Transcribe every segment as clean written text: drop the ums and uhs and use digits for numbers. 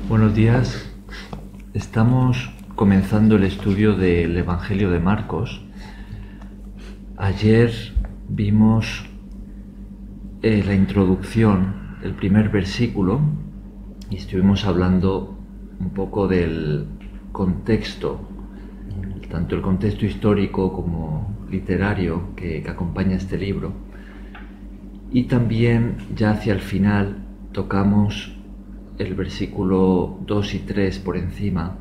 Buenos días. Estamos comenzando el estudio del Evangelio de Marcos. Ayer vimos la introducción, el primer versículo, y estuvimos hablando un poco del contexto, tanto el contexto histórico como literario que acompaña este libro. Y también ya hacia el final tocamos el versículo 2 y 3 por encima,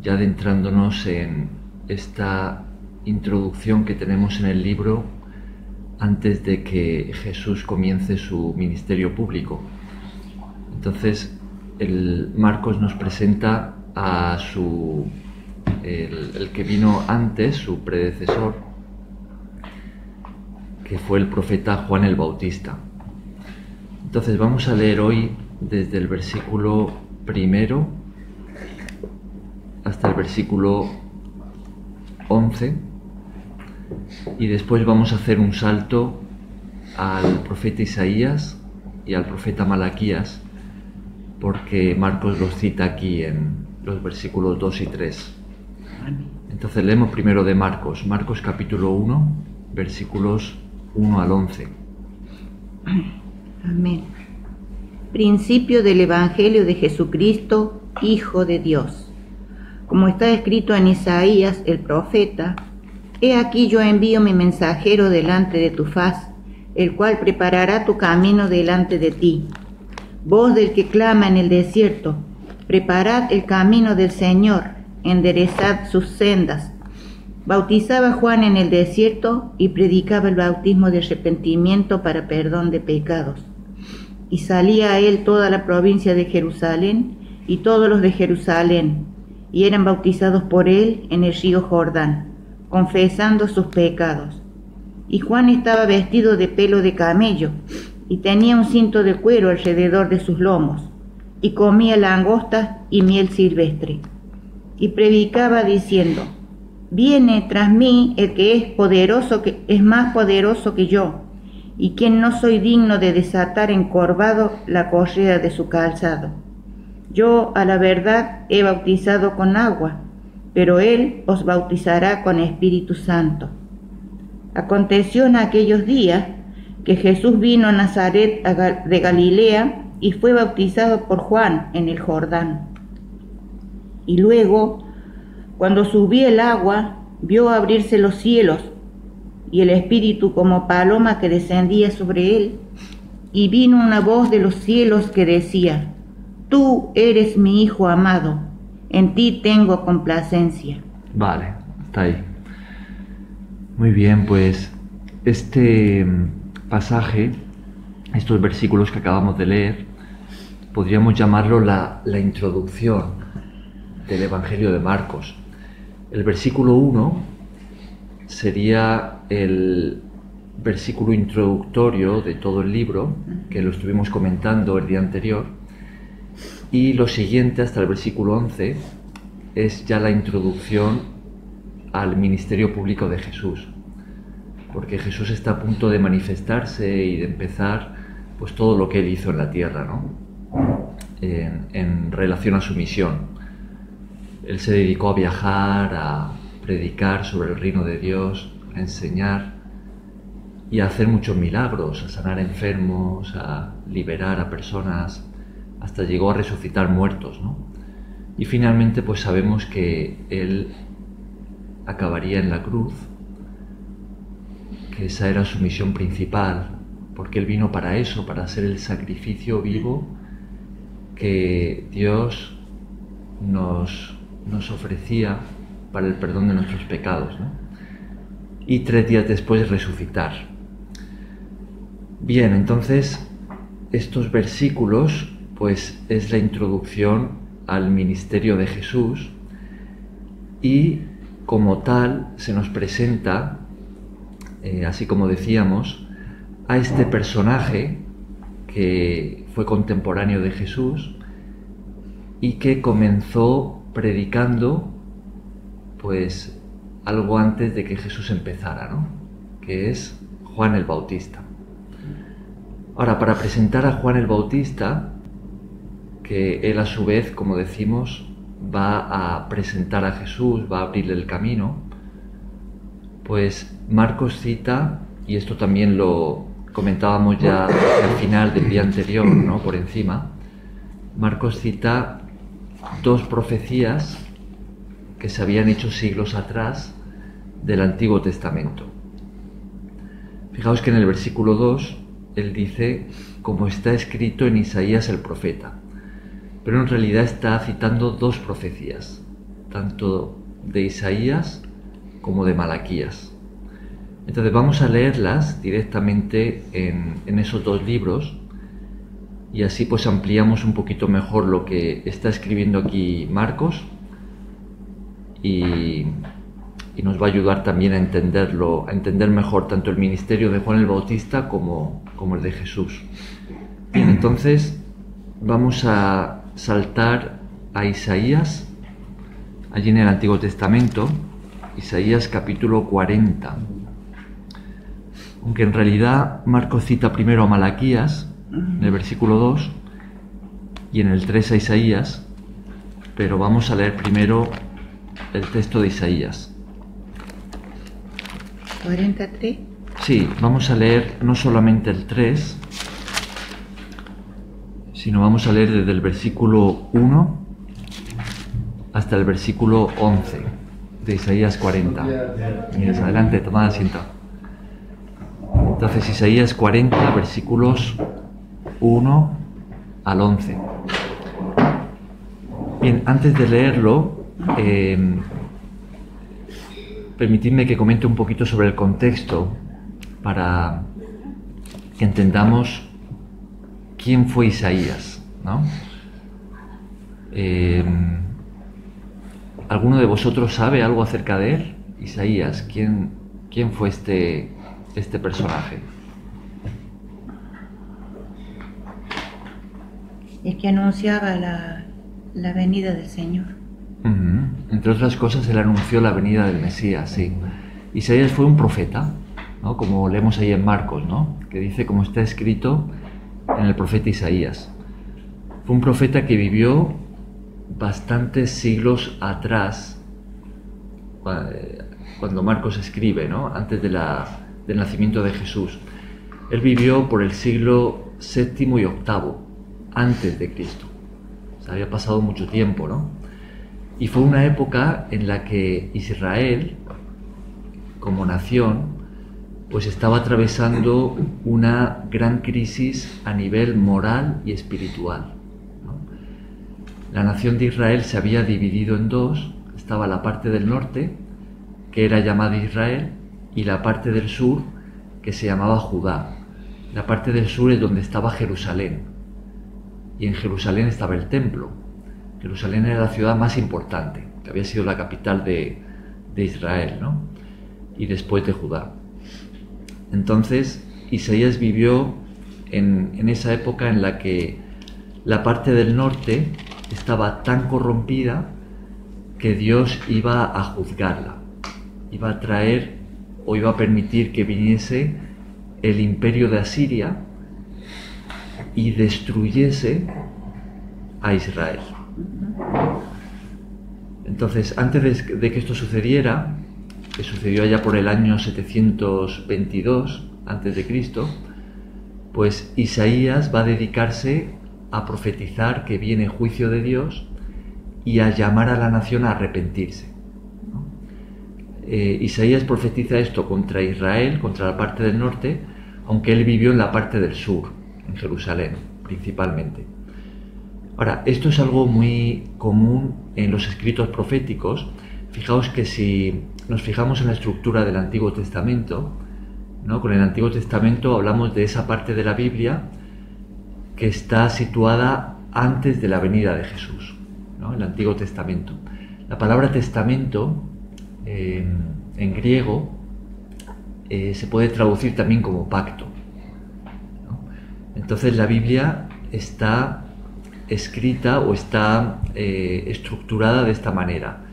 ya adentrándonos en esta introducción que tenemos en el libro antes de que Jesús comience su ministerio público. Entonces, el Marcos nos presenta a el que vino antes, su predecesor, que fue el profeta Juan el Bautista. Entonces vamos a leer hoy desde el versículo 1 hasta el versículo 11, y después vamos a hacer un salto al profeta Isaías y al profeta Malaquías, porque Marcos los cita aquí en los versículos 2 y 3. Entonces leemos primero de Marcos capítulo 1, versículos 1 al 11. Amén. Principio del Evangelio de Jesucristo, Hijo de Dios. Como está escrito en Isaías el profeta: He aquí yo envío mi mensajero delante de tu faz, el cual preparará tu camino delante de ti. Voz del que clama en el desierto: preparad el camino del Señor, enderezad sus sendas. Bautizaba Juan en el desierto y predicaba el bautismo de arrepentimiento para perdón de pecados. Y salía a él toda la provincia de Jerusalén y todos los de Jerusalén, y eran bautizados por él en el río Jordán, confesando sus pecados. Y Juan estaba vestido de pelo de camello, y tenía un cinto de cuero alrededor de sus lomos, y comía langostas y miel silvestre. Y predicaba diciendo: Viene tras mí el que es más poderoso que yo, y quien no soy digno de desatar encorvado la correa de su calzado. Yo, a la verdad, he bautizado con agua, pero él os bautizará con Espíritu Santo. Aconteció en aquellos días que Jesús vino a Nazaret de Galilea y fue bautizado por Juan en el Jordán. Y luego, cuando subía el agua, vio abrirse los cielos, y el Espíritu como paloma que descendía sobre él, y vino una voz de los cielos que decía: Tú eres mi Hijo amado, en ti tengo complacencia. Vale, está ahí. Muy bien, pues este pasaje, estos versículos que acabamos de leer, podríamos llamarlo la introducción del Evangelio de Marcos. El versículo 1 sería el versículo introductorio de todo el libro, que lo estuvimos comentando el día anterior, y lo siguiente, hasta el versículo 11, es ya la introducción al ministerio público de Jesús, porque Jesús está a punto de manifestarse y de empezar pues todo lo que él hizo en la tierra, ¿no? En relación a su misión. Él se dedicó a viajar, a predicar sobre el reino de Dios, a enseñar y a hacer muchos milagros, a sanar enfermos, a liberar a personas, hasta llegó a resucitar muertos, ¿no? Y finalmente pues sabemos que él acabaría en la cruz, que esa era su misión principal, porque él vino para eso, para ser el sacrificio vivo que Dios nos ofrecía para el perdón de nuestros pecados, ¿no? Y 3 días después resucitar. Bien, entonces estos versículos pues es la introducción al ministerio de Jesús, y como tal se nos presenta, así como decíamos, a este personaje que fue contemporáneo de Jesús y que comenzó predicando pues algo antes de que Jesús empezara, ¿no? Que es Juan el Bautista. Ahora, para presentar a Juan el Bautista, porque él a su vez, como decimos, va a presentar a Jesús, va a abrirle el camino, pues Marcos cita, y esto también lo comentábamos ya al final del día anterior, ¿no? Por encima, Marcos cita dos profecías que se habían hecho siglos atrás del Antiguo Testamento. Fijaos que en el versículo 2 él dice, como está escrito en Isaías el profeta, pero en realidad está citando dos profecías, tanto de Isaías como de Malaquías. Entonces vamos a leerlas directamente en esos dos libros, y así pues ampliamos un poquito mejor lo que está escribiendo aquí Marcos, y nos va a ayudar también a entenderlo, a entender mejor tanto el ministerio de Juan el Bautista como el de Jesús. Bien, entonces vamos a saltar a Isaías, allí en el Antiguo Testamento, Isaías capítulo 40. Aunque en realidad Marcos cita primero a Malaquías, en el versículo 2, y en el 3 a Isaías, pero vamos a leer primero el texto de Isaías. 43. Sí, vamos a leer no solamente el 3, sino vamos a leer desde el versículo 1 hasta el versículo 11 de Isaías 40. Miras, adelante, tomad asiento. Entonces, Isaías 40, versículos 1 al 11. Bien, antes de leerlo, permitidme que comente un poquito sobre el contexto para que entendamos quién fue Isaías, ¿no? ¿Alguno de vosotros sabe algo acerca de él? Isaías, ¿quién fue este personaje? El que anunciaba la venida del Señor. Entre otras cosas, él anunció la venida del Mesías, sí. Isaías fue un profeta, ¿no? Como leemos ahí en Marcos, ¿no? Que dice, como está escrito en el profeta Isaías. Fue un profeta que vivió bastantes siglos atrás, cuando Marcos escribe, ¿no? Antes del nacimiento de Jesús. Él vivió por el siglo VII y VIII, antes de Cristo. O sea, había pasado mucho tiempo, ¿no? Y fue una época en la que Israel, como nación, pues estaba atravesando una gran crisis a nivel moral y espiritual, ¿no? La nación de Israel se había dividido en dos. Estaba la parte del norte, que era llamada Israel, y la parte del sur, que se llamaba Judá. La parte del sur es donde estaba Jerusalén, y en Jerusalén estaba el templo. Jerusalén era la ciudad más importante, que había sido la capital de Israel, ¿no? Y después de Judá. Entonces, Isaías vivió en esa época en la que la parte del norte estaba tan corrompida que Dios iba a juzgarla, iba a traer o iba a permitir que viniese el imperio de Asiria y destruyese a Israel. Entonces, antes de que esto sucediera, que sucedió allá por el año 722 a.C., pues Isaías va a dedicarse a profetizar que viene juicio de Dios y a llamar a la nación a arrepentirse, ¿no? Isaías profetiza esto contra Israel, contra la parte del norte, aunque él vivió en la parte del sur, en Jerusalén, principalmente. Ahora, esto es algo muy común en los escritos proféticos. Fijaos que si nos fijamos en la estructura del Antiguo Testamento, ¿no? Con el Antiguo Testamento hablamos de esa parte de la Biblia que está situada antes de la venida de Jesús, ¿no? El Antiguo Testamento. La palabra testamento en griego se puede traducir también como pacto, ¿no? Entonces la Biblia está escrita o está estructurada de esta manera: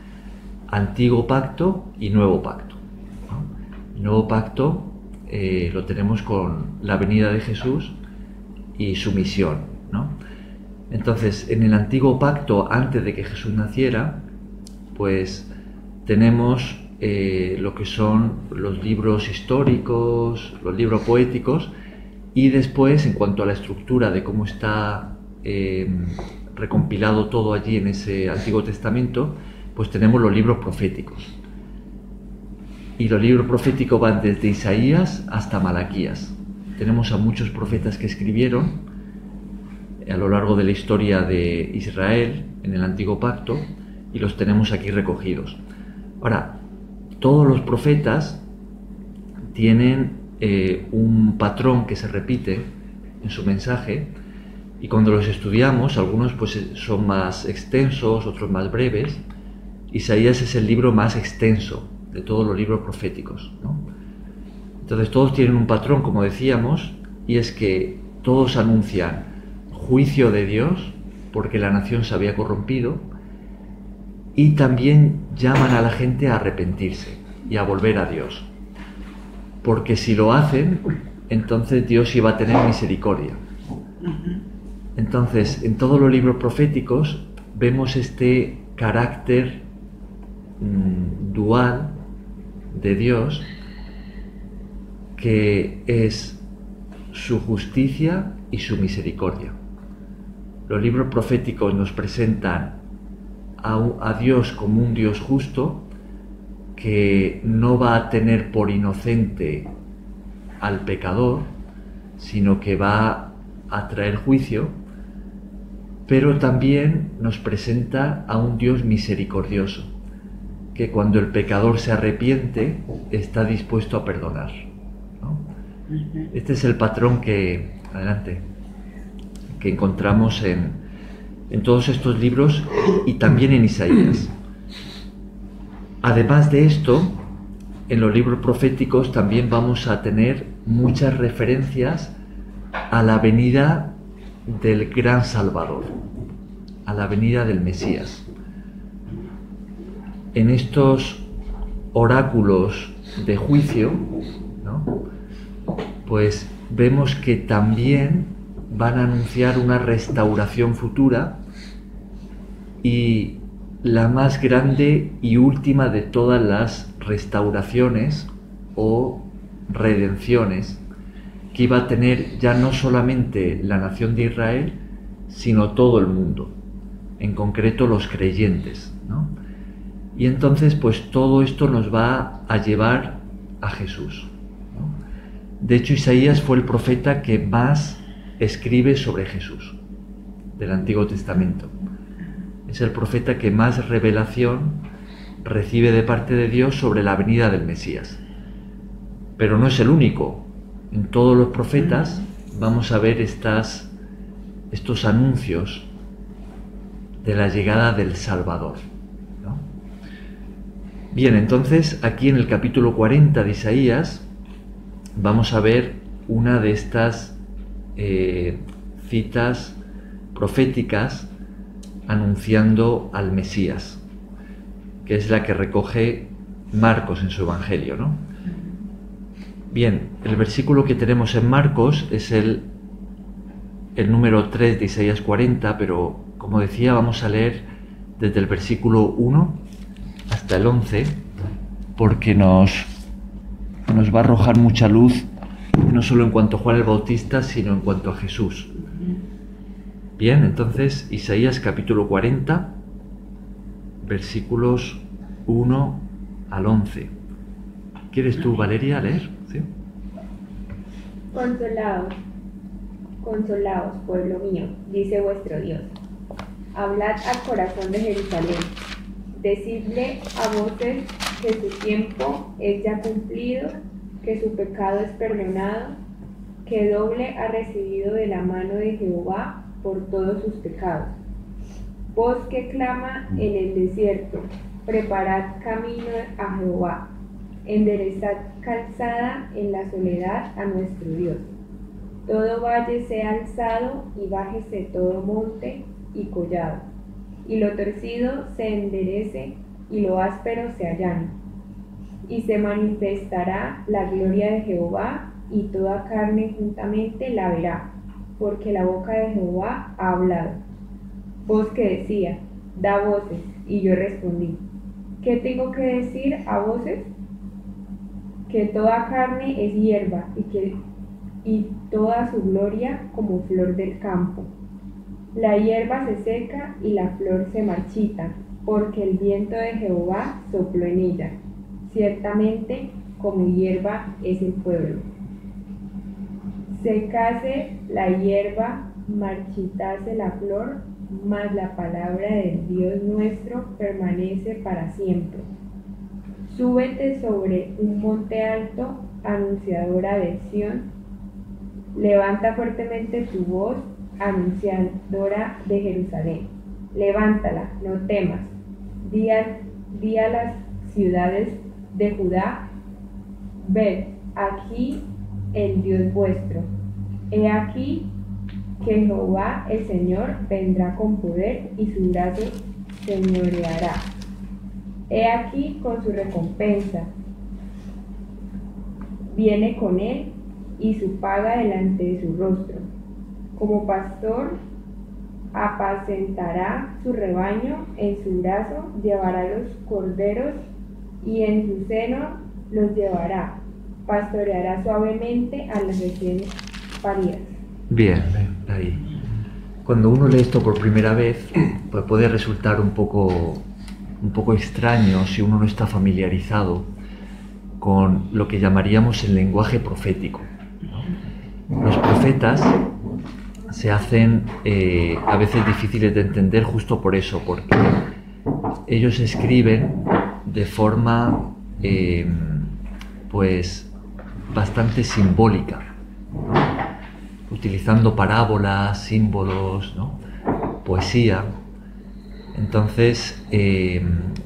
Antiguo Pacto y Nuevo Pacto, ¿no? El Nuevo Pacto lo tenemos con la venida de Jesús y su misión, ¿no? Entonces, en el antiguo pacto, antes de que Jesús naciera, pues tenemos lo que son los libros históricos, los libros poéticos, y después, en cuanto a la estructura de cómo está recompilado todo allí en ese Antiguo Testamento, pues tenemos los libros proféticos. Y los libros proféticos van desde Isaías hasta Malaquías. Tenemos a muchos profetas que escribieron a lo largo de la historia de Israel en el Antiguo Pacto, y los tenemos aquí recogidos. Ahora, todos los profetas tienen un patrón que se repite en su mensaje, y cuando los estudiamos, algunos pues son más extensos, otros más breves. Isaías es el libro más extenso de todos los libros proféticos, ¿no? Entonces todos tienen un patrón, como decíamos, y es que todos anuncian juicio de Dios porque la nación se había corrompido, y también llaman a la gente a arrepentirse y a volver a Dios, porque si lo hacen, entonces Dios iba a tener misericordia. Entonces, en todos los libros proféticos vemos este carácter dual de Dios, que es su justicia y su misericordia. Los libros proféticos nos presentan a Dios como un Dios justo, que no va a tener por inocente al pecador, sino que va a traer juicio, pero también nos presenta a un Dios misericordioso, que cuando el pecador se arrepiente está dispuesto a perdonar, ¿no? Este es el patrón que encontramos en todos estos libros y también en Isaías. Además de esto, en los libros proféticos también vamos a tener muchas referencias a la venida del gran Salvador, a la venida del Mesías. En estos oráculos de juicio, ¿no?, pues vemos que también van a anunciar una restauración futura, y la más grande y última de todas las restauraciones o redenciones que iba a tener ya no solamente la nación de Israel, sino todo el mundo, en concreto los creyentes, ¿no? Y entonces pues todo esto nos va a llevar a Jesús, ¿no? De hecho, Isaías fue el profeta que más escribe sobre Jesús del Antiguo Testamento. Es el profeta que más revelación recibe de parte de Dios sobre la venida del Mesías. Pero no es el único. En todos los profetas vamos a ver estos anuncios de la llegada del Salvador, ¿no? Bien, entonces aquí en el capítulo 40 de Isaías vamos a ver una de estas citas proféticas anunciando al Mesías, que es la que recoge Marcos en su Evangelio, ¿no? Bien, el versículo que tenemos en Marcos es el número 3 de Isaías 40, pero como decía, vamos a leer desde el versículo 1 hasta el 11, porque nos va a arrojar mucha luz, no solo en cuanto a Juan el Bautista, sino en cuanto a Jesús. Bien, entonces Isaías capítulo 40, versículos 1 al 11. ¿Quieres tú, Valeria, leer? ¿Sí? Consolaos, consolaos, pueblo mío, dice vuestro Dios. Hablad al corazón de Jerusalén. Decidle a voces que su tiempo es ya cumplido, que su pecado es perdonado, que doble ha recibido de la mano de Jehová por todos sus pecados. Voz que clama en el desierto, preparad camino a Jehová, enderezad calzada en la soledad a nuestro Dios. Todo valle sea alzado y bájese todo monte y collado, y lo torcido se enderece y lo áspero se allane. Y se manifestará la gloria de Jehová, y toda carne juntamente la verá, porque la boca de Jehová ha hablado. voz que decía, da voces, y yo respondí, ¿qué tengo que decir a voces? Que toda carne es hierba y toda su gloria como flor del campo. La hierba se seca y la flor se marchita, porque el viento de Jehová sopló en ella. Ciertamente, como hierba es el pueblo. Secase la hierba, marchitase la flor, mas la palabra del Dios nuestro permanece para siempre. Súbete sobre un monte alto, anunciadora de Sión. Levanta fuertemente tu voz, anunciadora de Jerusalén. Levántala, no temas. Di a las ciudades de Judá, ved, aquí el Dios vuestro. He aquí que Jehová el Señor vendrá con poder y su brazo señoreará. He aquí con su recompensa. Viene con él y su paga delante de su rostro. Como pastor apacentará su rebaño, en su brazo llevará los corderos y en su seno los llevará. Pastoreará suavemente a las recién paridas. Bien, ahí. Cuando uno lee esto por primera vez, pues puede resultar un poco extraño si uno no está familiarizado con lo que llamaríamos el lenguaje profético. Los profetas se hacen a veces difíciles de entender justo por eso, porque ellos escriben de forma pues bastante simbólica, ¿no? Utilizando parábolas, símbolos, ¿no? Poesía. Entonces,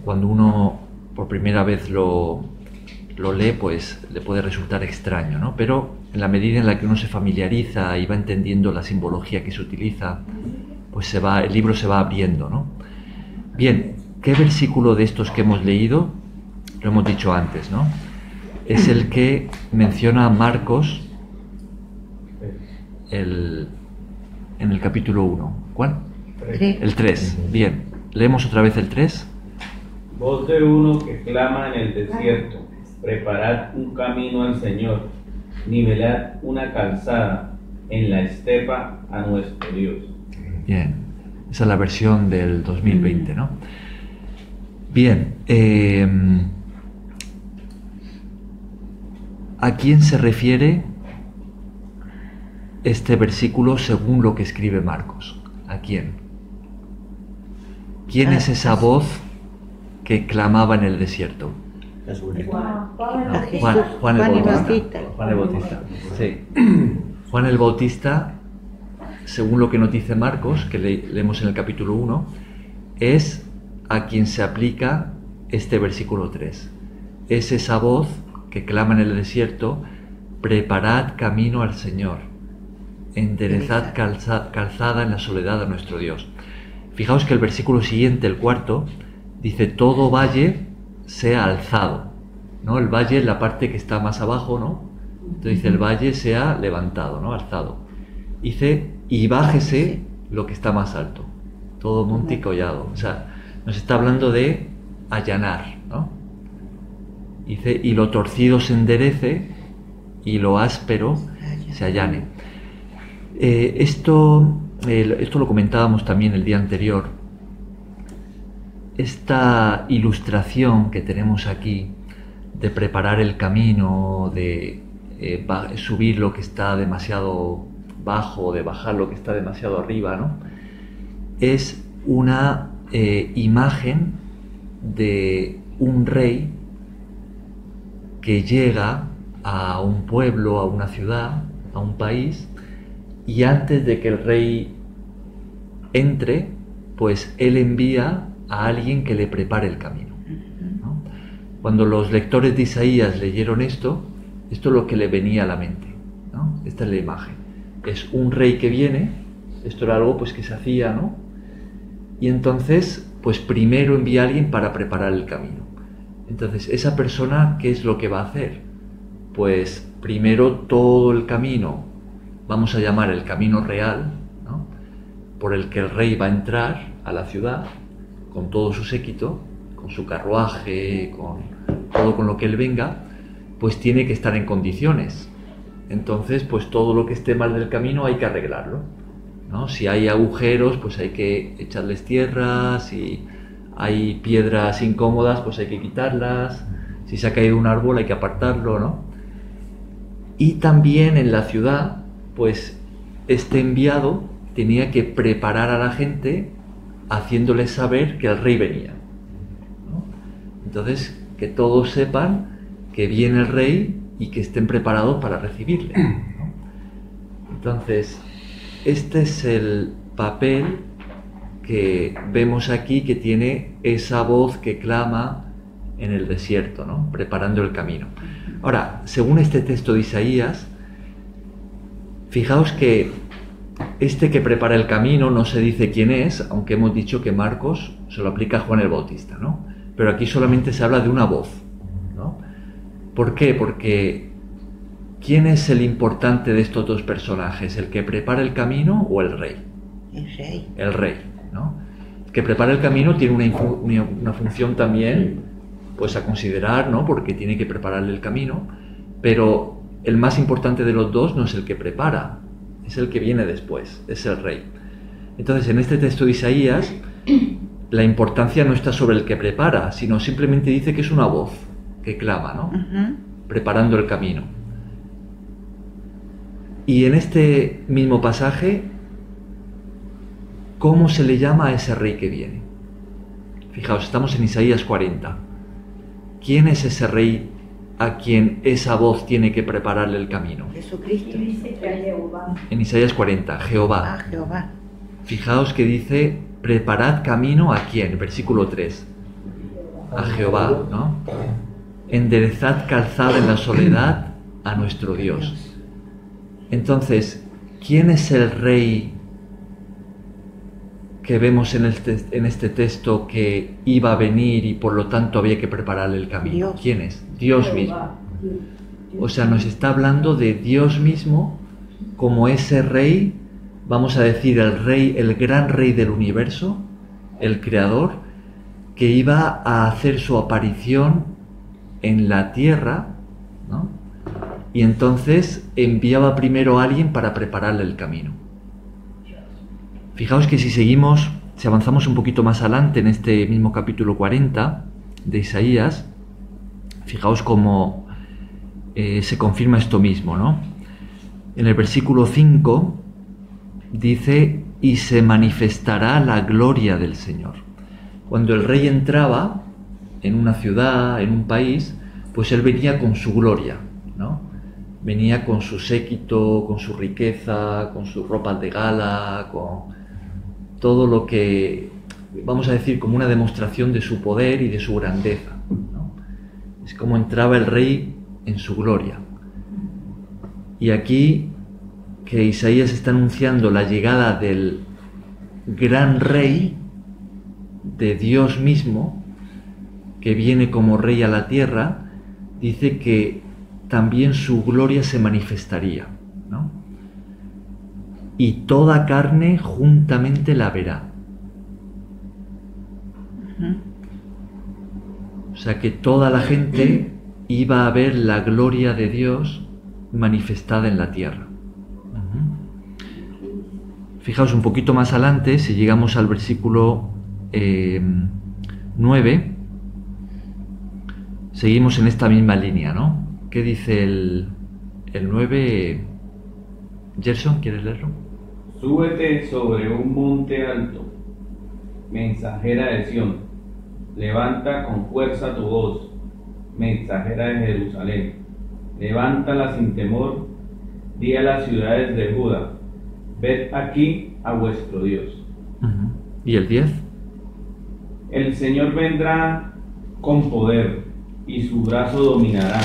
cuando uno por primera vez lo lee, pues le puede resultar extraño, ¿no? Pero en la medida en la que uno se familiariza y va entendiendo la simbología que se utiliza, pues el libro se va abriendo, ¿no? Bien, ¿qué versículo de estos que hemos leído? Lo hemos dicho antes, ¿no? Es el que menciona Marcos en el capítulo 1. ¿Cuál? 3. El 3. Bien, leemos otra vez el 3. Voz de uno que clama en el desierto, preparad un camino al Señor, nivelad una calzada en la estepa a nuestro Dios. Bien, esa es la versión del 2020, ¿no? Bien, ¿a quién se refiere este versículo según lo que escribe Marcos? ¿A quién? ¿Quién es esa voz que clamaba en el desierto? Juan el Bautista. Juan el Bautista. Sí. Juan el Bautista, según lo que nos dice Marcos, que leemos en el capítulo 1, es a quien se aplica este versículo 3. Es esa voz que clama en el desierto: preparad camino al Señor, enderezad calzada en la soledad a nuestro Dios. Fijaos que el versículo siguiente, el 4, dice: todo valle sea alzado, ¿no? El valle es la parte que está más abajo, ¿no? Entonces dice: el valle sea levantado, ¿no? Alzado. Dice: y bájese lo que está más alto, todo monte y collado. O sea, nos está hablando de allanar, ¿no? Dice: y lo torcido se enderece y lo áspero se allane. Esto lo comentábamos también el día anterior. Esta ilustración que tenemos aquí de preparar el camino, de subir lo que está demasiado bajo, de bajar lo que está demasiado arriba, ¿no? Es una imagen de un rey que llega a un pueblo, a una ciudad, a un país, y antes de que el rey entre, pues él envía a alguien que le prepare el camino, ¿no? Cuando los lectores de Isaías leyeron esto es lo que le venía a la mente, ¿no? Esta es la imagen. Es un rey que viene, esto era algo pues que se hacía, ¿no? Y entonces, pues primero envía a alguien para preparar el camino. Entonces, esa persona, ¿qué es lo que va a hacer? Pues primero todo el camino, vamos a llamar el camino real, ¿no? Por el que el rey va a entrar, a la ciudad con todo su séquito, con su carruaje, con todo con lo que él venga, pues tiene que estar en condiciones. Entonces, pues todo lo que esté mal del camino hay que arreglarlo, ¿no? Si hay agujeros, pues hay que echarles tierra, si hay piedras incómodas, pues hay que quitarlas, si se ha caído un árbol hay que apartarlo, ¿no? Y también en la ciudad, pues este enviado tenía que preparar a la gente haciéndoles saber que el rey venía, ¿no? Entonces, que todos sepan que viene el rey y que estén preparados para recibirle, ¿no? Entonces, este es el papel que vemos aquí que tiene esa voz que clama en el desierto, ¿no? Preparando el camino. Ahora, según este texto de Isaías, fijaos que este que prepara el camino no se dice quién es, aunque hemos dicho que Marcos se lo aplica a Juan el Bautista, ¿no? Pero aquí solamente se habla de una voz, ¿no? ¿Por qué? Porque ¿quién es el importante de estos dos personajes? ¿El que prepara el camino o el rey? El rey. El rey, ¿no? El que prepara el camino tiene una función también, pues a considerar, ¿no? Porque tiene que prepararle el camino, pero el más importante de los dos no es el que prepara, es el que viene después, es el rey. Entonces, en este texto de Isaías, la importancia no está sobre el que prepara, sino simplemente dice que es una voz que clama, ¿no? Preparando el camino. Y en este mismo pasaje, ¿cómo se le llama a ese rey que viene? Fijaos, estamos en Isaías 40. ¿Quién es ese rey a quien esa voz tiene que prepararle el camino? Jesucristo. En Isaías 40, Jehová. Jehová. Fijaos que dice, preparad camino a quién, versículo 3. A Jehová, ¿no? Enderezad calzada en la soledad a nuestro Dios. Entonces, ¿quién es el rey que vemos en este texto que iba a venir y por lo tanto había que prepararle el camino? Dios. ¿Quién es? Dios mismo. O sea, nos está hablando de Dios mismo como ese rey, vamos a decir, el rey, el gran rey del universo, el creador, que iba a hacer su aparición en la tierra, ¿no? Y entonces enviaba primero a alguien para prepararle el camino. Fijaos que si avanzamos un poquito más adelante en este mismo capítulo 40 de Isaías, fijaos cómo se confirma esto mismo, ¿no? En el versículo 5 dice, y se manifestará la gloria del Señor. Cuando el rey entraba en una ciudad, en un país, pues él venía con su gloria, ¿no? Venía con su séquito, con su riqueza, con sus ropas de gala, con todo lo que, vamos a decir, como una demostración de su poder y de su grandeza, ¿no? Es como entraba el rey en su gloria. Y aquí que Isaías está anunciando la llegada del gran rey, de Dios mismo, que viene como rey a la tierra, dice que también su gloria se manifestaría, ¿no? Y toda carne juntamente la verá. O sea que toda la gente iba a ver la gloria de Dios manifestada en la tierra. Fijaos un poquito más adelante, si llegamos al versículo 9, seguimos en esta misma línea, ¿no? ¿Qué dice el 9? Gerson, ¿quieres leerlo? Súbete sobre un monte alto, mensajera de Sión, levanta con fuerza tu voz, mensajera de Jerusalén, levántala sin temor, di a las ciudades de Judá, ved aquí a vuestro Dios. ¿Y el 10? El Señor vendrá con poder y su brazo dominará.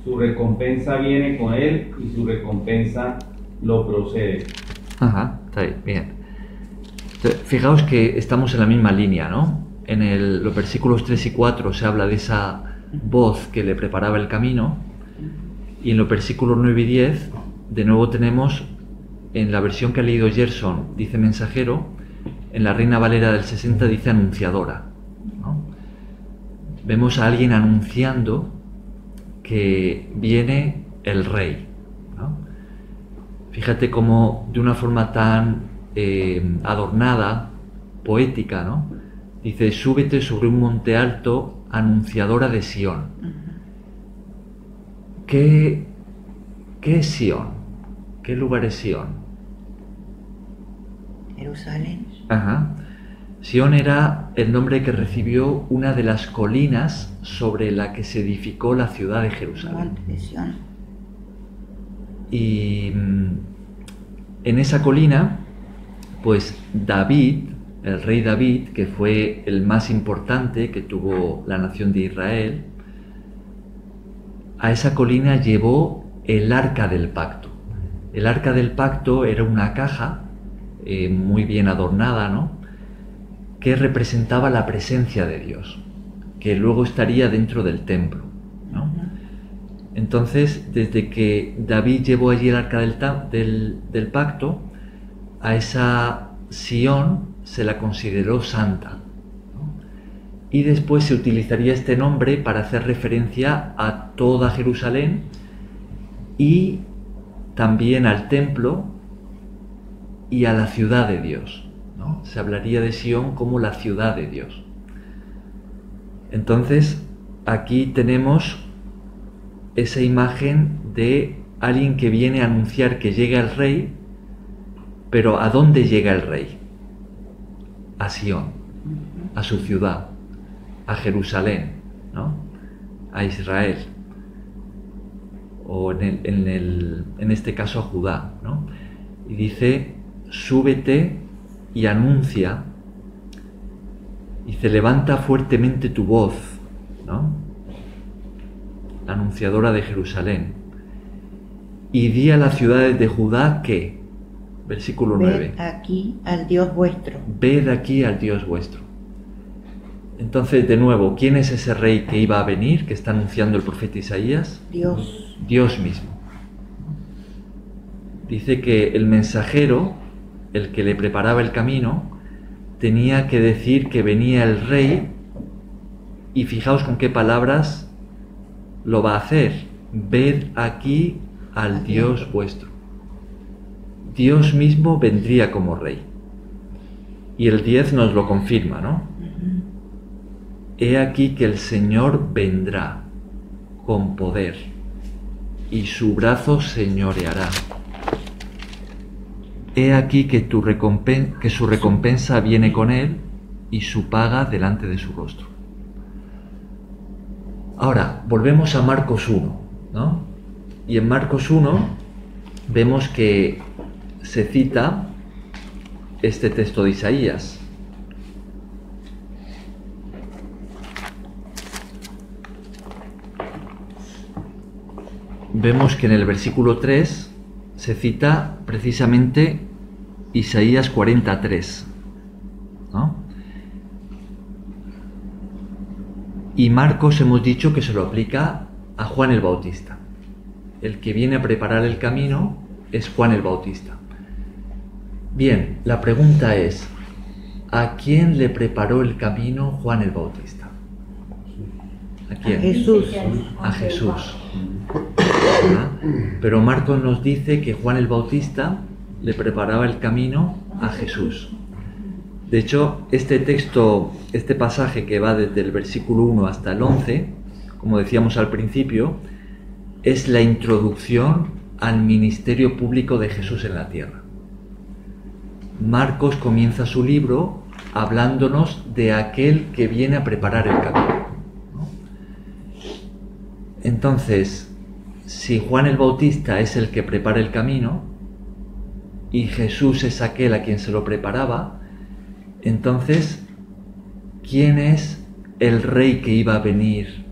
Su recompensa viene con él y su recompensa lo procede. Ajá, está ahí, bien. Entonces, fijaos que estamos en la misma línea, ¿no? En los versículos 3 y 4 se habla de esa voz que le preparaba el camino, y en los versículos 9 y 10 de nuevo tenemos, en la versión que ha leído Gerson dice mensajero, en la Reina Valera del 60 dice anunciadora, ¿no? Vemos a alguien anunciando que viene el rey, ¿no? Fíjate cómo de una forma tan adornada, poética, ¿no? Dice, súbete sobre un monte alto, anunciadora de Sión. ¿Qué es Sión? ¿Qué lugar es Sión? Jerusalén. Ajá. Sión era el nombre que recibió una de las colinas sobre la que se edificó la ciudad de Jerusalén. Monte de Sión. Y en esa colina, pues David, el rey David, que fue el más importante que tuvo la nación de Israel, a esa colina llevó el arca del pacto. El arca del pacto era una caja muy bien adornada, ¿no?, que representaba la presencia de Dios, que luego estaría dentro del templo, ¿no? Entonces, desde que David llevó allí el arca del pacto, a esa Sión se la consideró santa, ¿no? Y después se utilizaría este nombre para hacer referencia a toda Jerusalén y también al templo y a la ciudad de Dios, ¿no? Se hablaría de Sión como la ciudad de Dios. Entonces, aquí tenemos esa imagen de alguien que viene a anunciar que llega el rey, pero ¿a dónde llega el rey? A Sión, a su ciudad, a Jerusalén, ¿no?, a Israel, o en este caso a Judá, ¿no? Y dice, súbete y anuncia, dice, levanta fuertemente tu voz, ¿no?, anunciadora de Jerusalén, y di a las ciudades de Judá que, versículo 9, Ved aquí al Dios vuestro. ved aquí al Dios vuestro. Entonces, de nuevo, ¿quién es ese rey que iba a venir, que está anunciando el profeta Isaías? Dios. Dios mismo. Dice que el mensajero, el que le preparaba el camino, tenía que decir que venía el rey, y fijaos con qué palabras lo va a hacer. Ved aquí al Dios vuestro. Dios mismo vendría como rey. Y el 10 nos lo confirma, ¿no? He aquí que el Señor vendrá con poder y su brazo señoreará. He aquí que su recompensa viene con él y su paga delante de su rostro. Ahora, volvemos a Marcos 1, ¿no? Y en Marcos 1 vemos que se cita este texto de Isaías. Vemos que en el versículo 3 se cita precisamente Isaías 43, ¿no? Y Marcos hemos dicho que se lo aplica a Juan el Bautista. El que viene a preparar el camino es Juan el Bautista. Bien, la pregunta es, ¿a quién le preparó el camino Juan el Bautista? ¿A quién? Jesús. A Jesús. ¿Ah? Pero Marcos nos dice que Juan el Bautista le preparaba el camino a Jesús. De hecho, este texto, este pasaje que va desde el versículo 1 hasta el 11, como decíamos al principio, es la introducción al ministerio público de Jesús en la tierra. Marcos comienza su libro hablándonos de aquel que viene a preparar el camino, ¿no? Entonces, si Juan el Bautista es el que prepara el camino y Jesús es aquel a quien se lo preparaba, entonces, ¿quién es el rey que iba a venir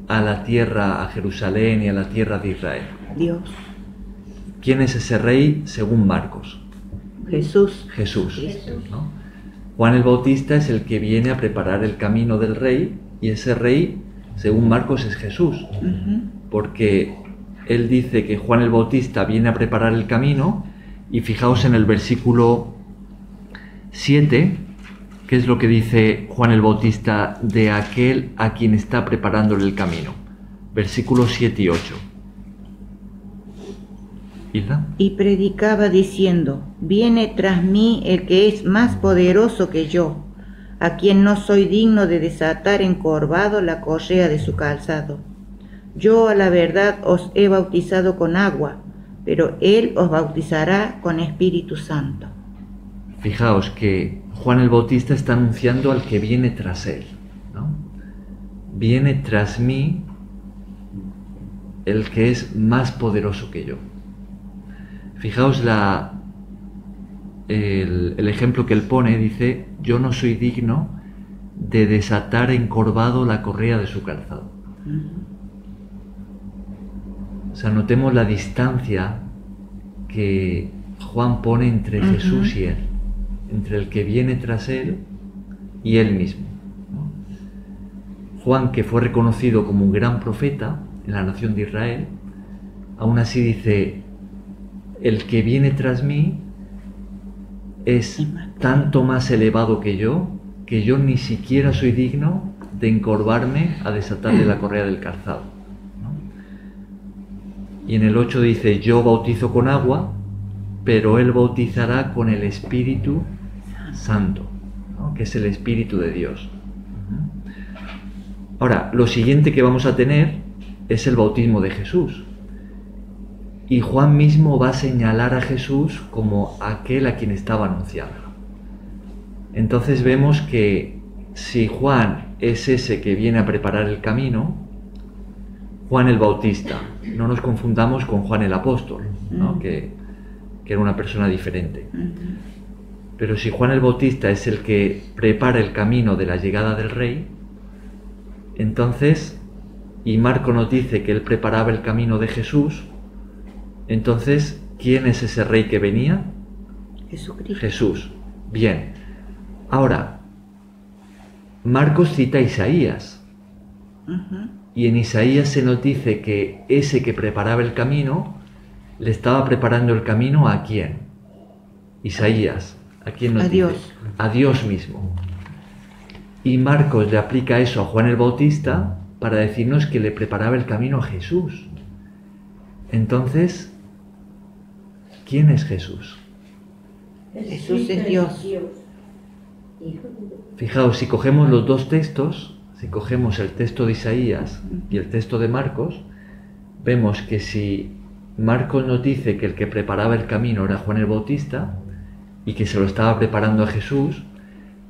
a la tierra, a Jerusalén y a la tierra de Israel? Dios. ¿Quién es ese rey según Marcos? Jesús. Jesús, ¿no? Juan el Bautista es el que viene a preparar el camino del rey, y ese rey, según Marcos, es Jesús, porque él dice que Juan el Bautista viene a preparar el camino, y fijaos en el versículo 7, ¿qué es lo que dice Juan el Bautista de aquel a quien está preparándole el camino? Versículos 7 y 8. ¿Hilda? Y predicaba diciendo: viene tras mí el que es más poderoso que yo, a quien no soy digno de desatar encorvado la correa de su calzado. Yo a la verdad os he bautizado con agua, pero él os bautizará con Espíritu Santo. Fijaos que Juan el Bautista está anunciando al que viene tras él, ¿no? Viene tras mí el que es más poderoso que yo. Fijaos el ejemplo que él pone, dice: yo no soy digno de desatar encorvado la correa de su calzado. O sea, notemos la distancia que Juan pone entre Jesús y él, entre el que viene tras él y él mismo, ¿no? Juan, que fue reconocido como un gran profeta en la nación de Israel, aún así dice: el que viene tras mí es tanto más elevado que yo ni siquiera soy digno de encorvarme a desatarle la correa del calzado, ¿no? Y en el 8 dice: yo bautizo con agua, pero él bautizará con el Espíritu Santo, ¿no? Que es el Espíritu de Dios. Ahora, lo siguiente que vamos a tener es el bautismo de Jesús. Y Juan mismo va a señalar a Jesús como aquel a quien estaba anunciando. Entonces vemos que si Juan es ese que viene a preparar el camino, Juan el Bautista, no nos confundamos con Juan el Apóstol, ¿no? que era una persona diferente. Pero si Juan el Bautista es el que prepara el camino de la llegada del Rey, entonces, y Marco nos dice que él preparaba el camino de Jesús, entonces, ¿quién es ese Rey que venía? Jesucristo. Jesús. Bien. Ahora, Marcos cita a Isaías. Y en Isaías se nos dice que ese que preparaba el camino, le estaba preparando el camino ¿a quién? Isaías. ¿A quién nos dice? Dios. A Dios mismo. Y Marcos le aplica eso a Juan el Bautista para decirnos que le preparaba el camino a Jesús. Entonces, ¿quién es Jesús? Jesús es Dios. Fijaos, si cogemos los dos textos, si cogemos el texto de Isaías y el texto de Marcos, vemos que si Marcos nos dice que el que preparaba el camino era Juan el Bautista y que se lo estaba preparando a Jesús,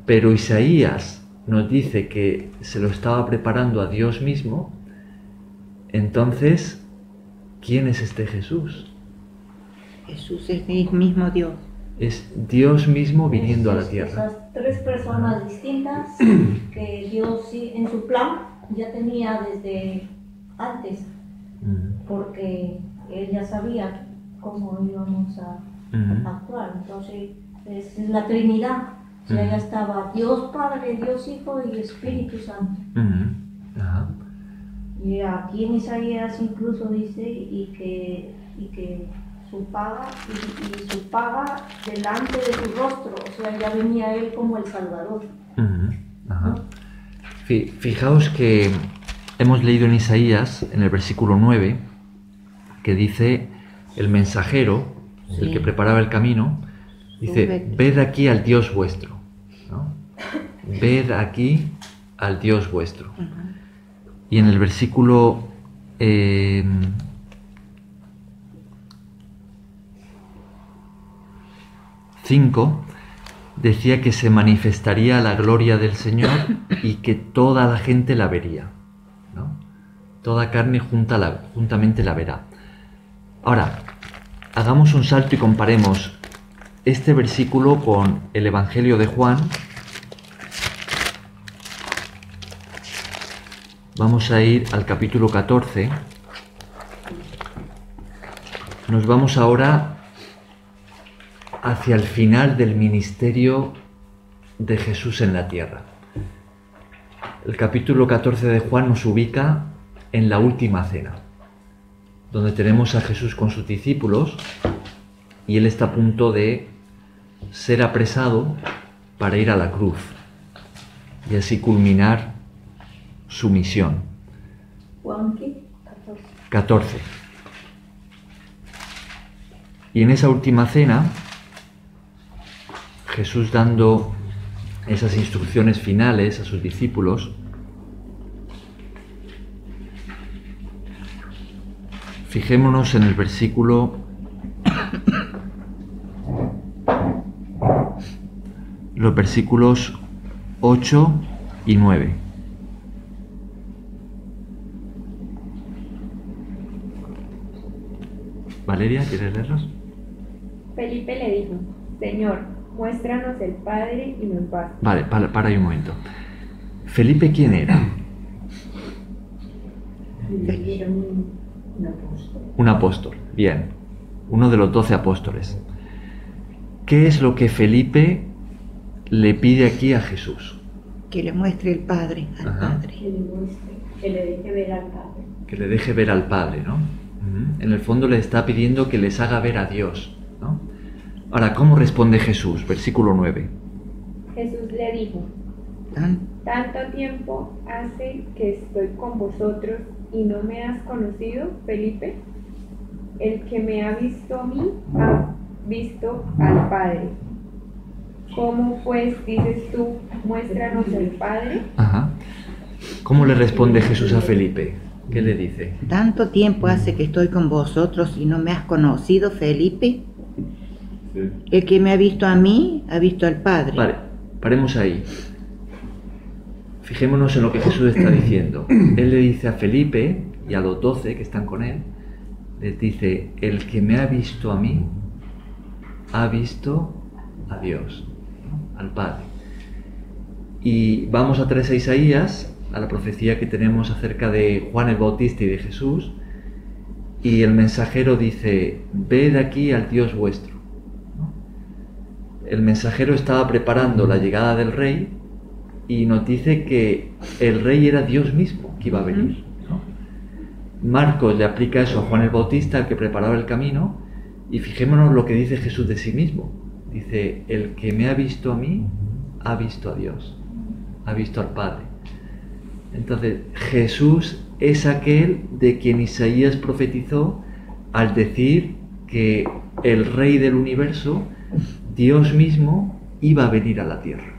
pero Isaías nos dice que se lo estaba preparando a Dios mismo, entonces, ¿quién es este Jesús? Jesús es el mismo Dios. Es Dios mismo viniendo a la tierra. Esas tres personas distintas que Dios sí, en su plan ya tenía desde antes, porque Él ya sabía cómo íbamos a actuar. Entonces es la Trinidad, o sea, ya estaba Dios Padre, Dios Hijo y Espíritu Santo. Ajá. Y aquí en Isaías incluso dice y que su paga y su paga delante de su rostro, o sea, ya venía él como el Salvador. Ajá. Fijaos que hemos leído en Isaías, en el versículo 9, que dice el mensajero, el que preparaba el camino, dice: ved aquí al Dios vuestro, ¿no? Ved aquí al Dios vuestro. Y en el versículo 5 decía que se manifestaría la gloria del Señor y que toda la gente la vería, ¿no? Toda carne juntamente la verá. Ahora, hagamos un salto y comparemos este versículo con el Evangelio de Juan. Vamos a ir al capítulo 14. Nos vamos ahora hacia el final del ministerio de Jesús en la tierra. El capítulo 14 de Juan nos ubica en la última cena, donde tenemos a Jesús con sus discípulos y él está a punto de ser apresado para ir a la cruz y así culminar su misión. Juan 14. 14. Y en esa última cena, Jesús dando esas instrucciones finales a sus discípulos, fijémonos en el versículo los versículos 8 y 9. Valeria, ¿quieres leerlos? Felipe le dijo: Señor, muéstranos el Padre y nos basta. Vale, para ahí un momento. ¿Felipe quién era? Un apóstol, bien. Uno de los 12 apóstoles. ¿Qué es lo que Felipe le pide aquí a Jesús? Que le muestre el Padre al Ajá. Padre. Que le muestre, que le deje ver al Padre. Que le deje ver al Padre, ¿no? En el fondo le está pidiendo que les haga ver a Dios, ¿no? Ahora, ¿cómo responde Jesús? Versículo 9. Jesús le dijo: Tanto tiempo hace que estoy con vosotros y no me has conocido, Felipe. El que me ha visto a mí ha visto al Padre. ¿Cómo pues dices tú, muéstranos el Padre? Ajá. ¿Cómo le responde Jesús a Felipe? ¿Qué le dice? Tanto tiempo hace que estoy con vosotros y no me has conocido, Felipe. Sí. El que me ha visto a mí, ha visto al Padre. Vale, paremos ahí. Fijémonos en lo que Jesús está diciendo. Él le dice a Felipe y a los 12 que están con él, les dice: el que me ha visto a mí, ha visto a Dios, ¿no? Al Padre. Y vamos a traer a Isaías, a la profecía que tenemos acerca de Juan el Bautista y de Jesús, y el mensajero dice: ved aquí al Dios vuestro, ¿no? El mensajero estaba preparando la llegada del rey y nos dice que el rey era Dios mismo que iba a venir, ¿no? Marcos le aplica eso a Juan el Bautista, el que preparaba el camino, y fijémonos lo que dice Jesús de sí mismo. Dice: el que me ha visto a mí, ha visto a Dios, ha visto al Padre. Entonces, Jesús es aquel de quien Isaías profetizó al decir que el Rey del universo, Dios mismo, iba a venir a la tierra.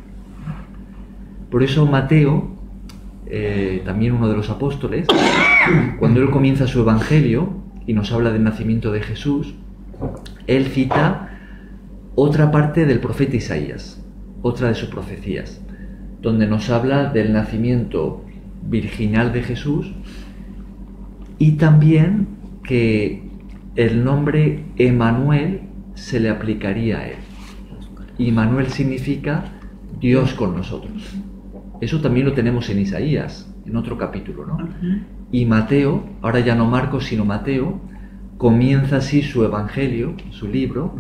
Por eso Mateo, también uno de los apóstoles, cuando él comienza su evangelio y nos habla del nacimiento de Jesús, él cita otra parte del profeta Isaías, otra de sus profecías, donde nos habla del nacimiento virginal de Jesús y también que el nombre Emmanuel se le aplicaría a él. Emmanuel significa Dios con nosotros. Eso también lo tenemos en Isaías, en otro capítulo, ¿no? Y Mateo, ahora ya no Marcos sino Mateo, comienza así su evangelio, su libro,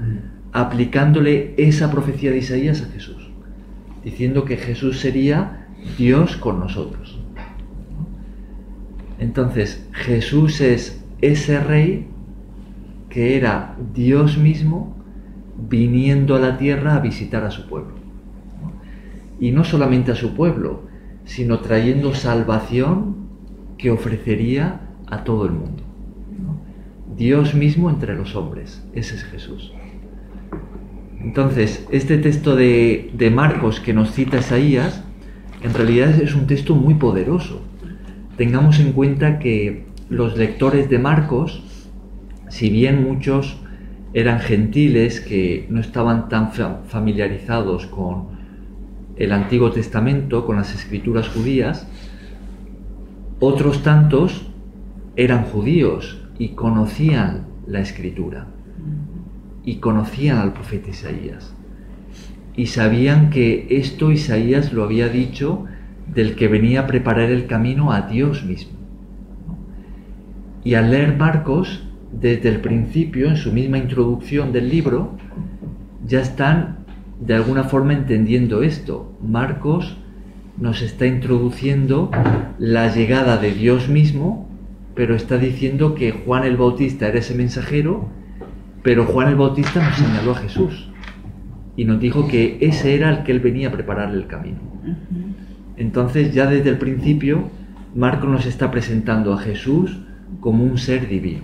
aplicándole esa profecía de Isaías a Jesús, diciendo que Jesús sería Dios con nosotros. Entonces, Jesús es ese rey que era Dios mismo viniendo a la tierra a visitar a su pueblo. Y no solamente a su pueblo, sino trayendo salvación que ofrecería a todo el mundo. Dios mismo entre los hombres, ese es Jesús. Entonces, este texto de Marcos que nos cita Isaías, en realidad es un texto muy poderoso. Tengamos en cuenta que los lectores de Marcos, si bien muchos eran gentiles que no estaban tan familiarizados con el Antiguo Testamento, con las escrituras judías, otros tantos eran judíos y conocían la escritura y conocían al profeta Isaías y sabían que esto Isaías lo había dicho del que venía a preparar el camino a Dios mismo, ¿no? Y al leer Marcos, desde el principio, en su misma introducción del libro, ya están de alguna forma entendiendo esto. Marcos nos está introduciendo la llegada de Dios mismo, pero está diciendo que Juan el Bautista era ese mensajero, pero Juan el Bautista nos señaló a Jesús. y nos dijo que ese era el que él venía a prepararle el camino. Entonces, ya desde el principio, Marcos nos está presentando a Jesús como un ser divino,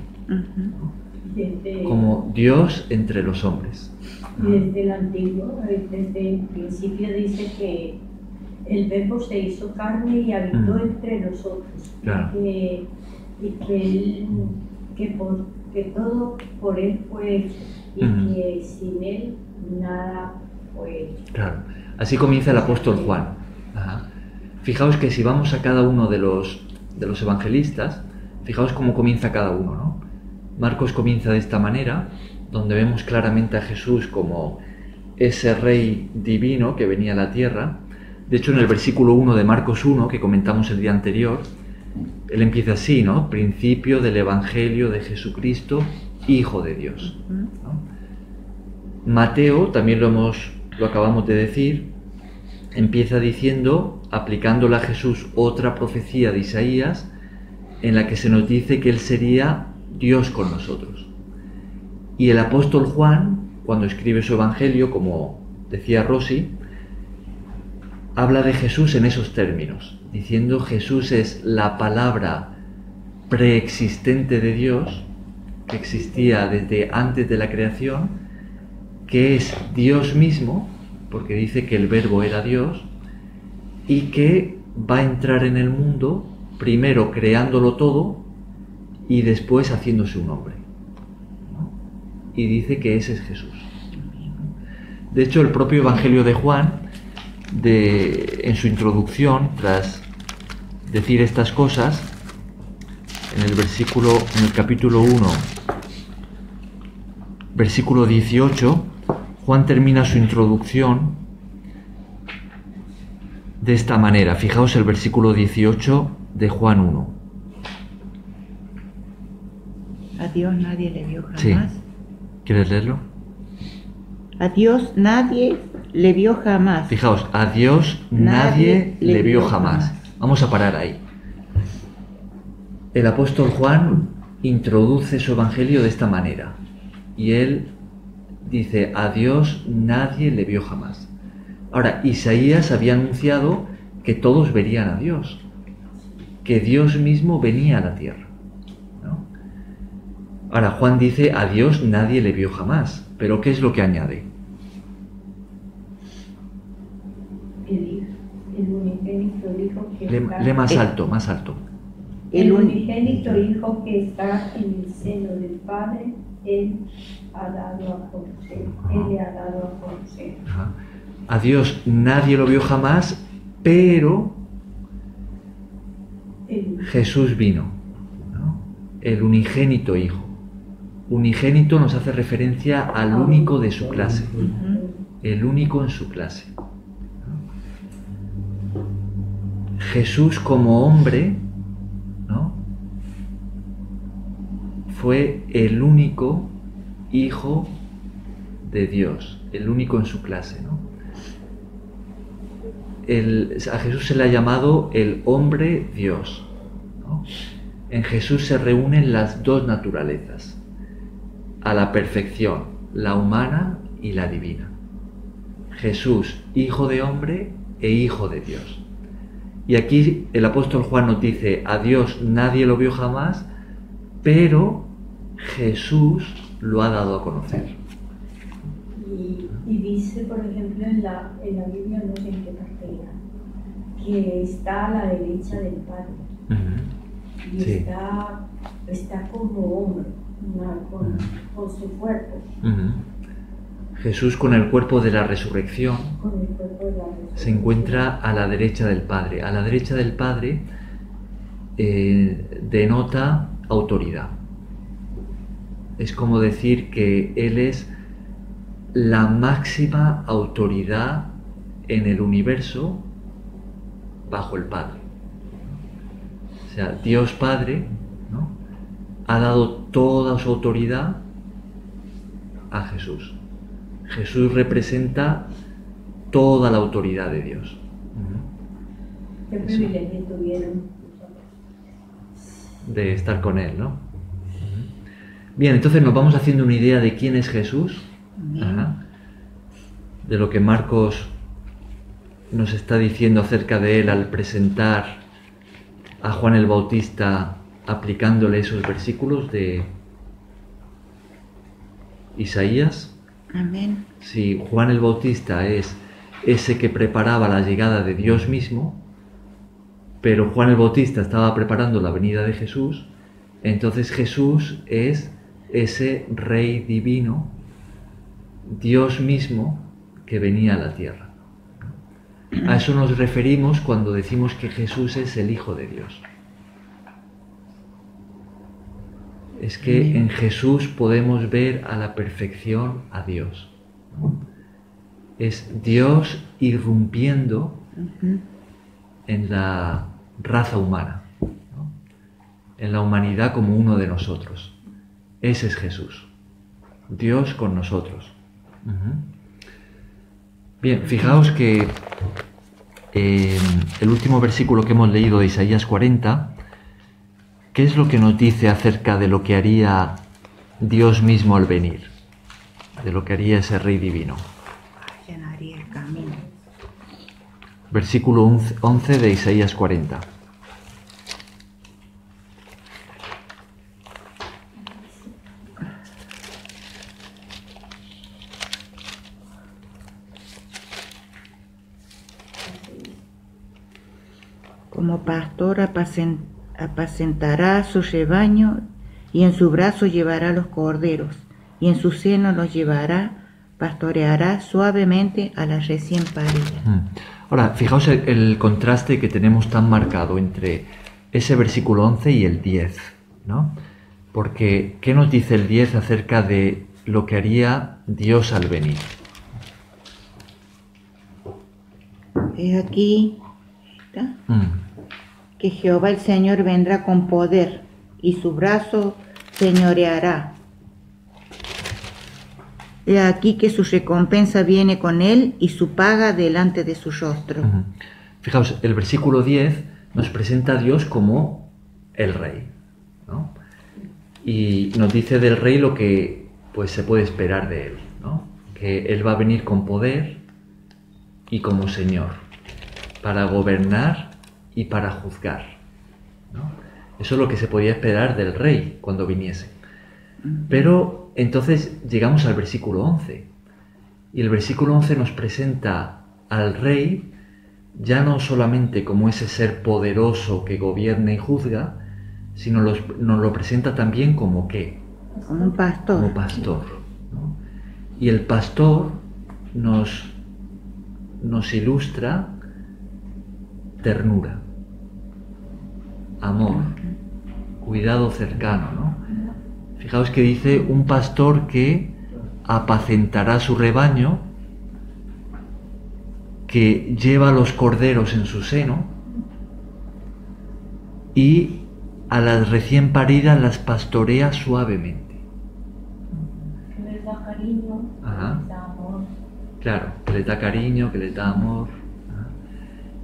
como Dios entre los hombres. Desde el antiguo, desde el principio dice que el Verbo se hizo carne y habitó entre nosotros. Claro. Y que todo por él fue hecho y que sin él nada fue hecho. Claro. Así comienza el apóstol Juan. Ajá. Fijaos que si vamos a cada uno de los evangelistas, fijaos cómo comienza cada uno, ¿no? Marcos comienza de esta manera, donde vemos claramente a Jesús como ese rey divino que venía a la tierra. De hecho, en el versículo 1 de Marcos 1, que comentamos el día anterior, él empieza así, ¿no? Principio del Evangelio de Jesucristo, Hijo de Dios, ¿no? Mateo, también lo acabamos de decir, empieza diciendo, aplicándole a Jesús otra profecía de Isaías, en la que se nos dice que él sería Dios con nosotros. Y el apóstol Juan, cuando escribe su Evangelio, como decía Rosy, habla de Jesús en esos términos, diciendo Jesús es la palabra preexistente de Dios, que existía desde antes de la creación, que es Dios mismo, porque dice que el Verbo era Dios, y que va a entrar en el mundo, primero creándolo todo, y después haciéndose un hombre, ¿no? Y dice que ese es Jesús. De hecho, el propio Evangelio de Juan, en su introducción, tras decir estas cosas, en el capítulo 1, versículo 18, Juan termina su introducción de esta manera. Fijaos el versículo 18 de Juan 1. A Dios nadie le vio jamás. Sí. ¿Quieres leerlo? A Dios nadie le vio jamás. Fijaos, a Dios nadie le vio jamás. Vamos a parar ahí. El apóstol Juan introduce su evangelio de esta manera. Y él dice, a Dios nadie le vio jamás. Ahora, Isaías había anunciado que todos verían a Dios, que Dios mismo venía a la tierra, ¿no? Ahora, Juan dice, a Dios nadie le vio jamás. ¿Pero qué es lo que añade? El unigénito Hijo que Lee más alto, más alto. El unigénito Hijo que está en el seno del Padre, Él ha dado a conocer. Él le ha dado a conocer. Ajá. A Dios nadie lo vio jamás, pero Jesús vino, ¿no? El unigénito Hijo. Unigénito nos hace referencia al único de su clase, el único en su clase. Jesús como hombre, ¿no? Fue el único Hijo de Dios, el único en su clase, ¿no? A Jesús se le ha llamado el hombre Dios, ¿no? En Jesús se reúnen las dos naturalezas a la perfección, la humana y la divina. Jesús, hijo de hombre e hijo de Dios. Y aquí el apóstol Juan nos dice, a Dios nadie lo vio jamás, pero Jesús lo ha dado a conocer. Y dice, por ejemplo, en la Biblia, no sé en qué parte era, que está a la derecha del Padre. Y Sí. está como hombre, con su cuerpo. Jesús con el cuerpo de la resurrección Con el cuerpo de la resurrección. se encuentra a la derecha del Padre. A la derecha del Padre denota autoridad. Es como decir que Él es la máxima autoridad en el universo bajo el Padre. O sea, Dios Padre, ¿no?, ha dado toda su autoridad a Jesús. Jesús representa toda la autoridad de Dios. Qué privilegio tuvieron De estar con Él, ¿no? Bien, entonces nos vamos haciendo una idea de quién es Jesús. Ajá. de lo que Marcos nos está diciendo acerca de él al presentar a Juan el Bautista aplicándole esos versículos de Isaías? Amén. Si Juan el Bautista es ese que preparaba la llegada de Dios mismo, pero Juan el Bautista estaba preparando la venida de Jesús, entonces Jesús es ese Rey divino, Dios mismo, que venía a la tierra. A eso nos referimos cuando decimos que Jesús es el Hijo de Dios. Es que en Jesús podemos ver a la perfección a Dios. Es Dios irrumpiendo en la raza humana, ¿no? En la humanidad como uno de nosotros. Ese es Jesús, Dios con nosotros. Bien, fijaos que el último versículo que hemos leído de Isaías 40, ¿qué es lo que nos dice acerca de lo que haría Dios mismo al venir? De lo que haría ese Rey divino. Allanaría el camino. Versículo 11 de Isaías 40. Como pastor apacentará su rebaño, y en su brazo llevará los corderos, y en su seno los llevará, pastoreará suavemente a la recién parida. Ahora, fijaos el contraste que tenemos tan marcado entre ese versículo 11 y el 10, ¿no? Porque, ¿qué nos dice el 10 acerca de lo que haría Dios al venir? He aquí, ¿está? Que Jehová el Señor vendrá con poder, y su brazo señoreará. He aquí que su recompensa viene con él, y su paga delante de su rostro. Fijaos, el versículo 10 nos presenta a Dios como el Rey, ¿no? Y nos dice del Rey lo que pues se puede esperar de él, ¿no? Que él va a venir con poder y como Señor, para gobernar y para juzgar, ¿no? Eso es lo que se podía esperar del Rey cuando viniese. Pero entonces llegamos al versículo 11, y el versículo 11 nos presenta al Rey ya no solamente como ese ser poderoso que gobierna y juzga, sino nos lo presenta también como ¿qué? Como un pastor. Como pastor, ¿no? Y el pastor nos ilustra ternura, amor, cuidado cercano, ¿no? Fijaos que dice un pastor que apacentará su rebaño, que lleva los corderos en su seno y a las recién paridas las pastorea suavemente. Que les da cariño, Ajá. que les da amor. Claro, que les da cariño, que les da amor. Ajá.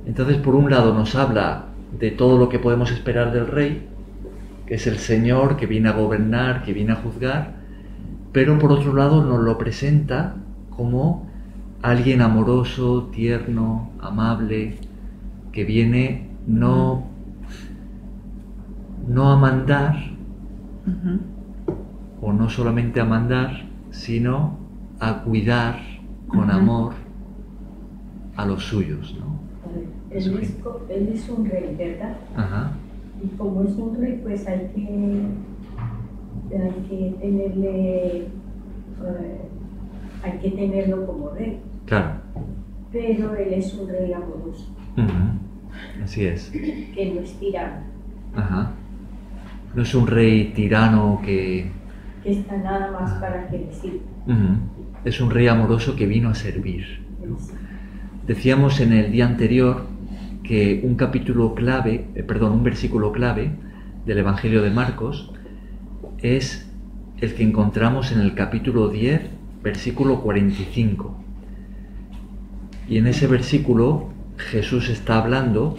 Entonces, por un lado nos habla de todo lo que podemos esperar del Rey, que es el Señor que viene a gobernar, que viene a juzgar, pero por otro lado nos lo presenta como alguien amoroso, tierno, amable, que viene no a mandar, o no solamente a mandar, sino a cuidar con amor a los suyos, ¿no? Él es un rey, ¿verdad? Ajá. Y como es un rey, pues hay que tenerle, hay que tenerlo como rey. Claro. Pero él es un rey amoroso, Así es. que no es tirano, Ajá. No es un rey tirano que está nada más para que le sirva. es un rey amoroso que vino a servir. Decíamos en el día anterior que un versículo clave del Evangelio de Marcos es el que encontramos en el capítulo 10, versículo 45. Y en ese versículo Jesús está hablando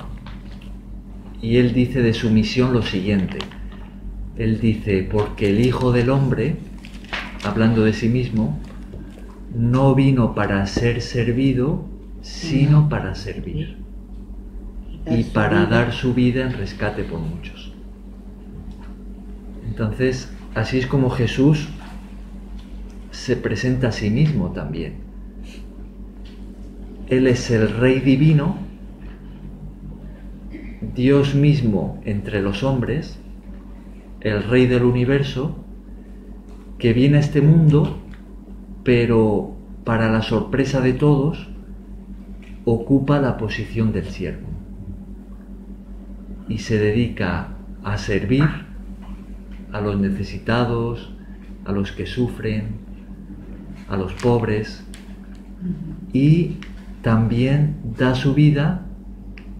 y él dice de su misión lo siguiente. Él dice, porque el Hijo del Hombre, hablando de sí mismo, no vino para ser servido, sino para servir y para dar su vida en rescate por muchos. Entonces, así es como Jesús se presenta a sí mismo también. Él es el Rey divino, Dios mismo entre los hombres, el Rey del universo, que viene a este mundo, pero para la sorpresa de todos, ocupa la posición del siervo y se dedica a servir a los necesitados, a los que sufren, a los pobres, y también da su vida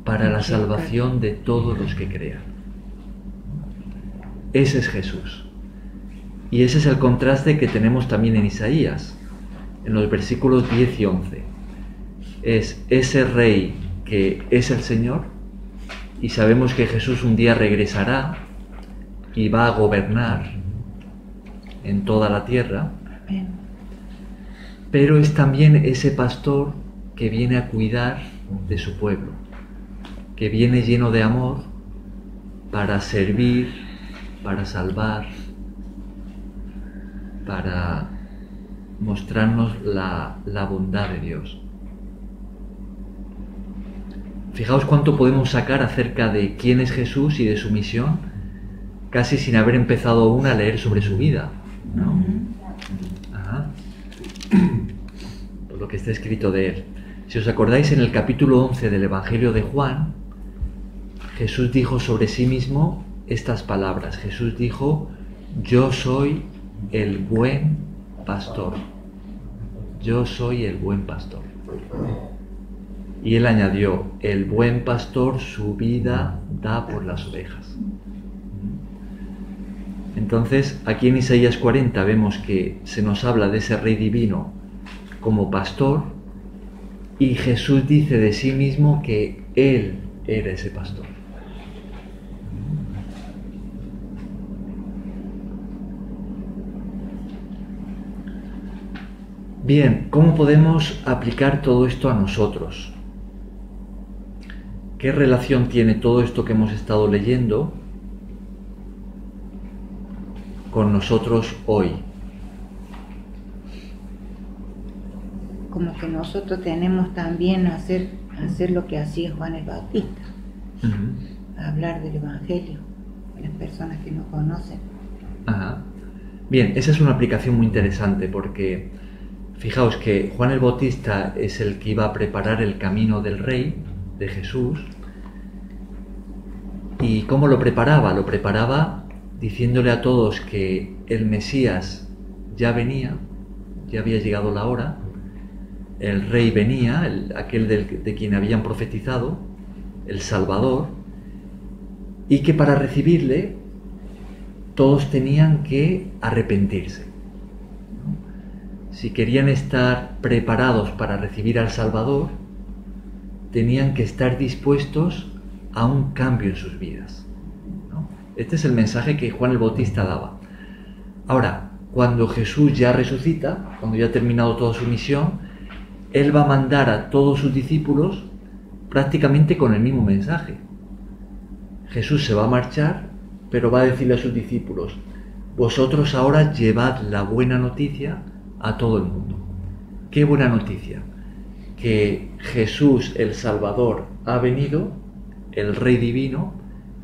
para la salvación de todos los que crean. Ese es Jesús. Y ese es el contraste que tenemos también en Isaías, en los versículos 10 y 11. Es ese Rey que es el Señor, y sabemos que Jesús un día regresará y va a gobernar en toda la tierra, pero es también ese pastor que viene a cuidar de su pueblo, que viene lleno de amor para servir, para salvar, para mostrarnos la bondad de Dios. Fijaos cuánto podemos sacar acerca de quién es Jesús y de su misión, casi sin haber empezado aún a leer sobre su vida, ¿no? Ajá. Por lo que está escrito de él. Si os acordáis, en el capítulo 11 del Evangelio de Juan, Jesús dijo sobre sí mismo estas palabras. Jesús dijo: yo soy el buen pastor. Yo soy el buen pastor. Y él añadió: el buen pastor su vida da por las ovejas. Entonces, aquí en Isaías 40 vemos que se nos habla de ese Rey divino como pastor, y Jesús dice de sí mismo que él era ese pastor. Bien, ¿cómo podemos aplicar todo esto a nosotros? ¿Qué relación tiene todo esto que hemos estado leyendo con nosotros hoy? Como que nosotros tenemos también hacer lo que hacía Juan el Bautista, hablar del Evangelio a las personas que no conocen. Ajá. Bien, esa es una aplicación muy interesante, porque fijaos que Juan el Bautista es el que iba a preparar el camino del Rey, de Jesús. ¿Y cómo lo preparaba? Lo preparaba diciéndole a todos que el Mesías ya venía, ya había llegado la hora, el Rey venía, aquel de quien habían profetizado, el Salvador, y que para recibirle todos tenían que arrepentirse. Si querían estar preparados para recibir al Salvador, tenían que estar dispuestos a un cambio en sus vidas, ¿no? Este es el mensaje que Juan el Bautista daba. Ahora, cuando Jesús ya resucita, cuando ya ha terminado toda su misión, Él va a mandar a todos sus discípulos prácticamente con el mismo mensaje. Jesús se va a marchar, pero va a decirle a sus discípulos: vosotros ahora llevad la buena noticia a todo el mundo. ¿Qué buena noticia? Que Jesús el Salvador ha venido, el Rey divino,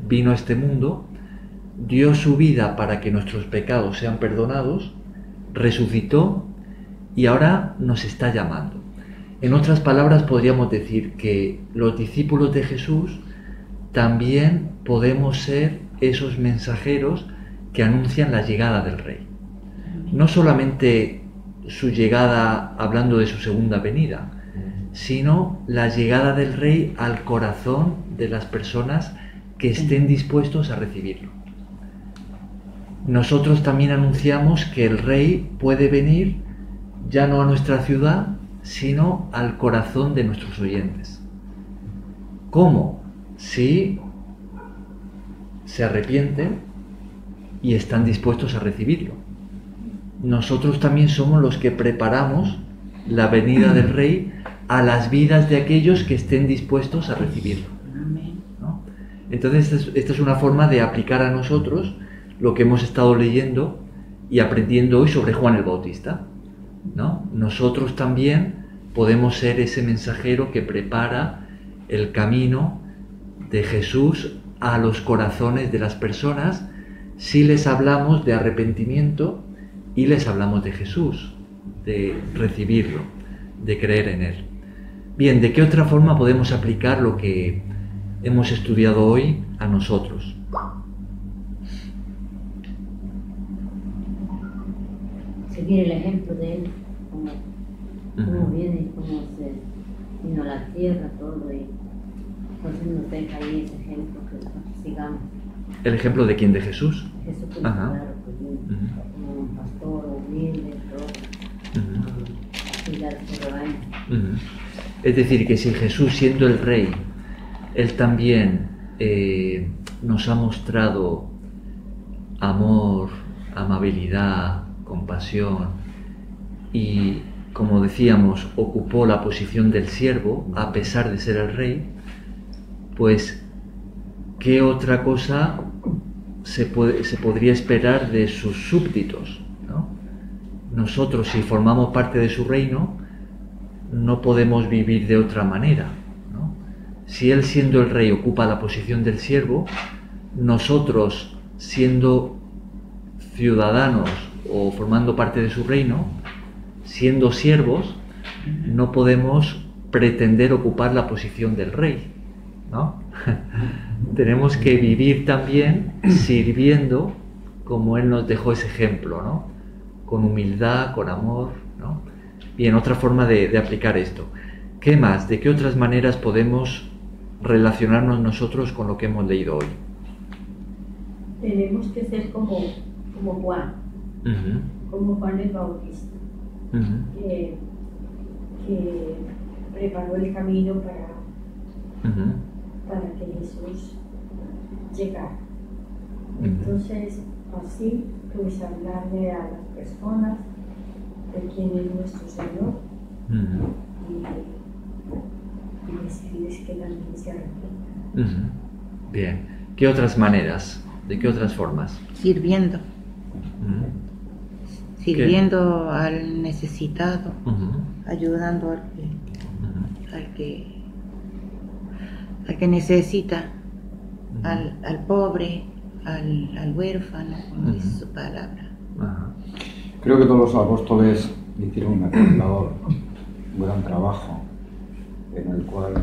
vino a este mundo, dio su vida para que nuestros pecados sean perdonados, resucitó y ahora nos está llamando. En otras palabras, podríamos decir que los discípulos de Jesús también podemos ser esos mensajeros que anuncian la llegada del Rey. No solamente su llegada hablando de su segunda venida, sino la llegada del Rey al corazón de las personas que estén dispuestos a recibirlo. Nosotros también anunciamos que el Rey puede venir ya no a nuestra ciudad, sino al corazón de nuestros oyentes. ¿Cómo? Si se arrepienten y están dispuestos a recibirlo. Nosotros también somos los que preparamos la venida del Rey a las vidas de aquellos que estén dispuestos a recibirlo, ¿no? Entonces esta es una forma de aplicar a nosotros lo que hemos estado leyendo y aprendiendo hoy sobre Juan el Bautista, ¿no? Nosotros también podemos ser ese mensajero que prepara el camino de Jesús a los corazones de las personas si les hablamos de arrepentimiento y les hablamos de Jesús, de recibirlo, de creer en Él. Bien, ¿de qué otra forma podemos aplicar lo que hemos estudiado hoy a nosotros? Seguir el ejemplo de Él, cómo viene, cómo se vino a la tierra, todo, y entonces nos deja ahí ese ejemplo que nosotros sigamos. ¿El ejemplo de quién? ¿De Jesús? Jesucristo, Ajá. claro, pues, como un pastor humilde, todo, cuidar su rebaño. Es decir, que si Jesús, siendo el Rey, Él también nos ha mostrado amor, amabilidad, compasión y, como decíamos, ocupó la posición del siervo a pesar de ser el Rey, pues ¿qué otra cosa se podría esperar de sus súbditos, ¿no? Nosotros, si formamos parte de su reino, no podemos vivir de otra manera, ¿no? Si Él, siendo el Rey, ocupa la posición del siervo, nosotros, siendo ciudadanos o formando parte de su reino, siendo siervos, no podemos pretender ocupar la posición del Rey, ¿no? Tenemos que vivir también sirviendo como Él nos dejó ese ejemplo, ¿no? Con humildad, con amor, ¿no? Bien, otra forma de aplicar esto. ¿Qué más? ¿De qué otras maneras podemos relacionarnos nosotros con lo que hemos leído hoy? Tenemos que ser como Juan, como Juan el Bautista, que preparó el camino para que Jesús llegara. Entonces, así, pues hablarle a las personas de quién es nuestro Señor y decirles que también se arrepientan. Bien. ¿Qué otras maneras? ¿De qué otras formas? Sirviendo. Sirviendo al necesitado, ayudando al que necesita, al pobre, al huérfano, como dice su palabra. Creo que todos los apóstoles hicieron un gran trabajo en el cual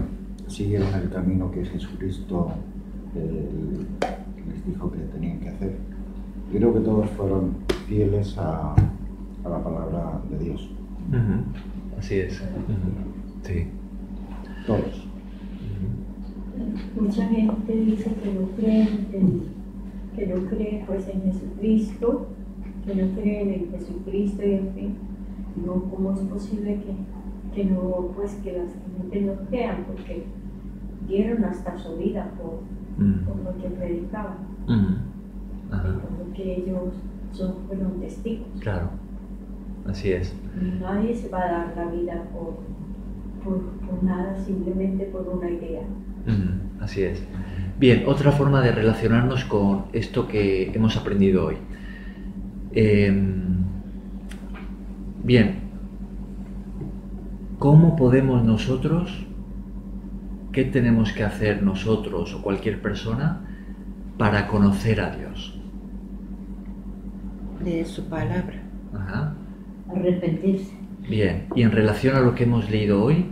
siguieron el camino que Jesucristo les dijo que tenían que hacer. Creo que todos fueron fieles a la palabra de Dios. Así es. Sí. Todos. Mucha gente dice que no cree pues en Jesucristo, que no creen en Jesucristo y en fin. No, ¿cómo es posible que no, pues que las gente no crean? Porque dieron hasta su vida por lo que predicaban, por lo que ellos fueron testigos. Claro, así es. Nadie se va a dar la vida por nada, simplemente por una idea. Así es. Bien, otra forma de relacionarnos con esto que hemos aprendido hoy. Bien, ¿cómo podemos nosotros, qué tenemos que hacer nosotros o cualquier persona para conocer a Dios? De su palabra. Arrepentirse. Bien, y en relación a lo que hemos leído hoy,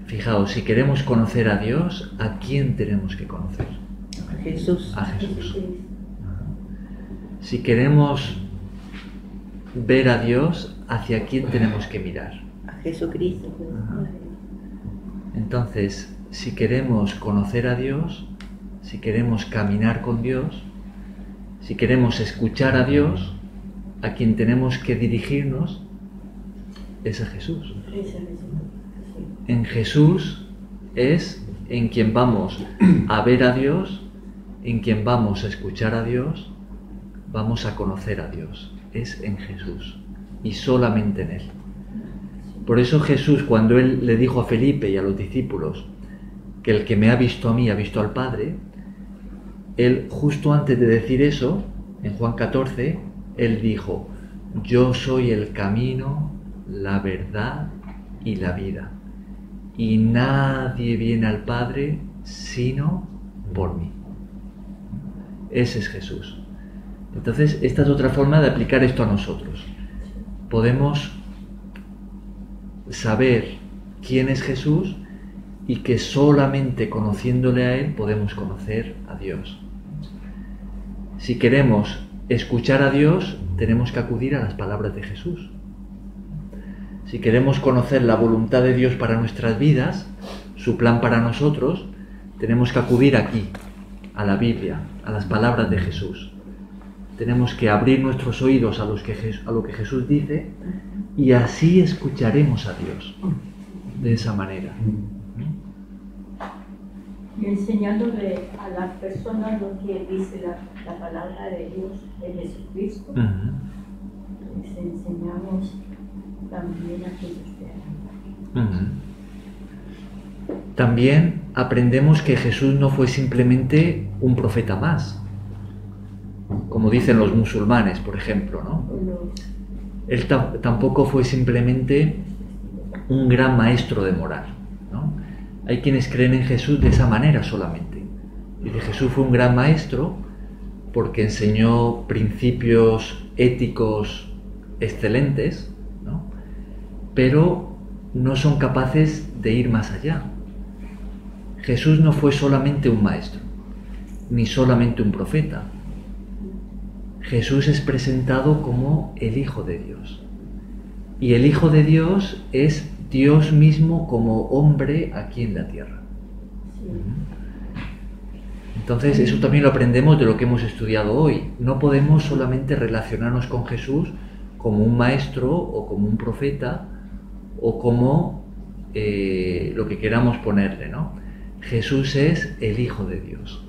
fijaos, si queremos conocer a Dios, ¿a quién tenemos que conocer? A Jesús. A Jesús. Si queremos ver a Dios, ¿hacia quién tenemos que mirar? A Jesucristo. Entonces, si queremos conocer a Dios, si queremos caminar con Dios, si queremos escuchar a Dios, a quien tenemos que dirigirnos es a Jesús. En Jesús es en quien vamos a ver a Dios, en quien vamos a escuchar a Dios, vamos a conocer a Dios. Es en Jesús y solamente en Él. Por eso Jesús, cuando él le dijo a Felipe y a los discípulos que el que me ha visto a mí ha visto al Padre, él justo antes de decir eso, en Juan 14, él dijo: yo soy el camino, la verdad y la vida, y nadie viene al Padre sino por mí. Ese es Jesús. Entonces, esta es otra forma de aplicar esto a nosotros. Podemos saber quién es Jesús y que solamente conociéndole a Él podemos conocer a Dios. Si queremos escuchar a Dios, tenemos que acudir a las palabras de Jesús. Si queremos conocer la voluntad de Dios para nuestras vidas, su plan para nosotros, tenemos que acudir aquí, a la Biblia, a las palabras de Jesús. Tenemos que abrir nuestros oídos a lo que Jesús dice y así escucharemos a Dios, de esa manera. Y enseñándole a las personas lo que dice la palabra de Dios, de Jesucristo, les enseñamos también a aquellos que También aprendemos que Jesús no fue simplemente un profeta más, como dicen los musulmanes, por ejemplo, ¿no? Él tampoco fue simplemente un gran maestro de moral, ¿no? Hay quienes creen en Jesús de esa manera solamente. Y de Jesús fue un gran maestro porque enseñó principios éticos excelentes, ¿no? Pero no son capaces de ir más allá. Jesús no fue solamente un maestro, ni solamente un profeta. Jesús es presentado como el Hijo de Dios. Y el Hijo de Dios es Dios mismo como hombre aquí en la tierra. Entonces, eso también lo aprendemos de lo que hemos estudiado hoy. No podemos solamente relacionarnos con Jesús como un maestro o como un profeta o como lo que queramos ponerle, ¿no? Jesús es el Hijo de Dios,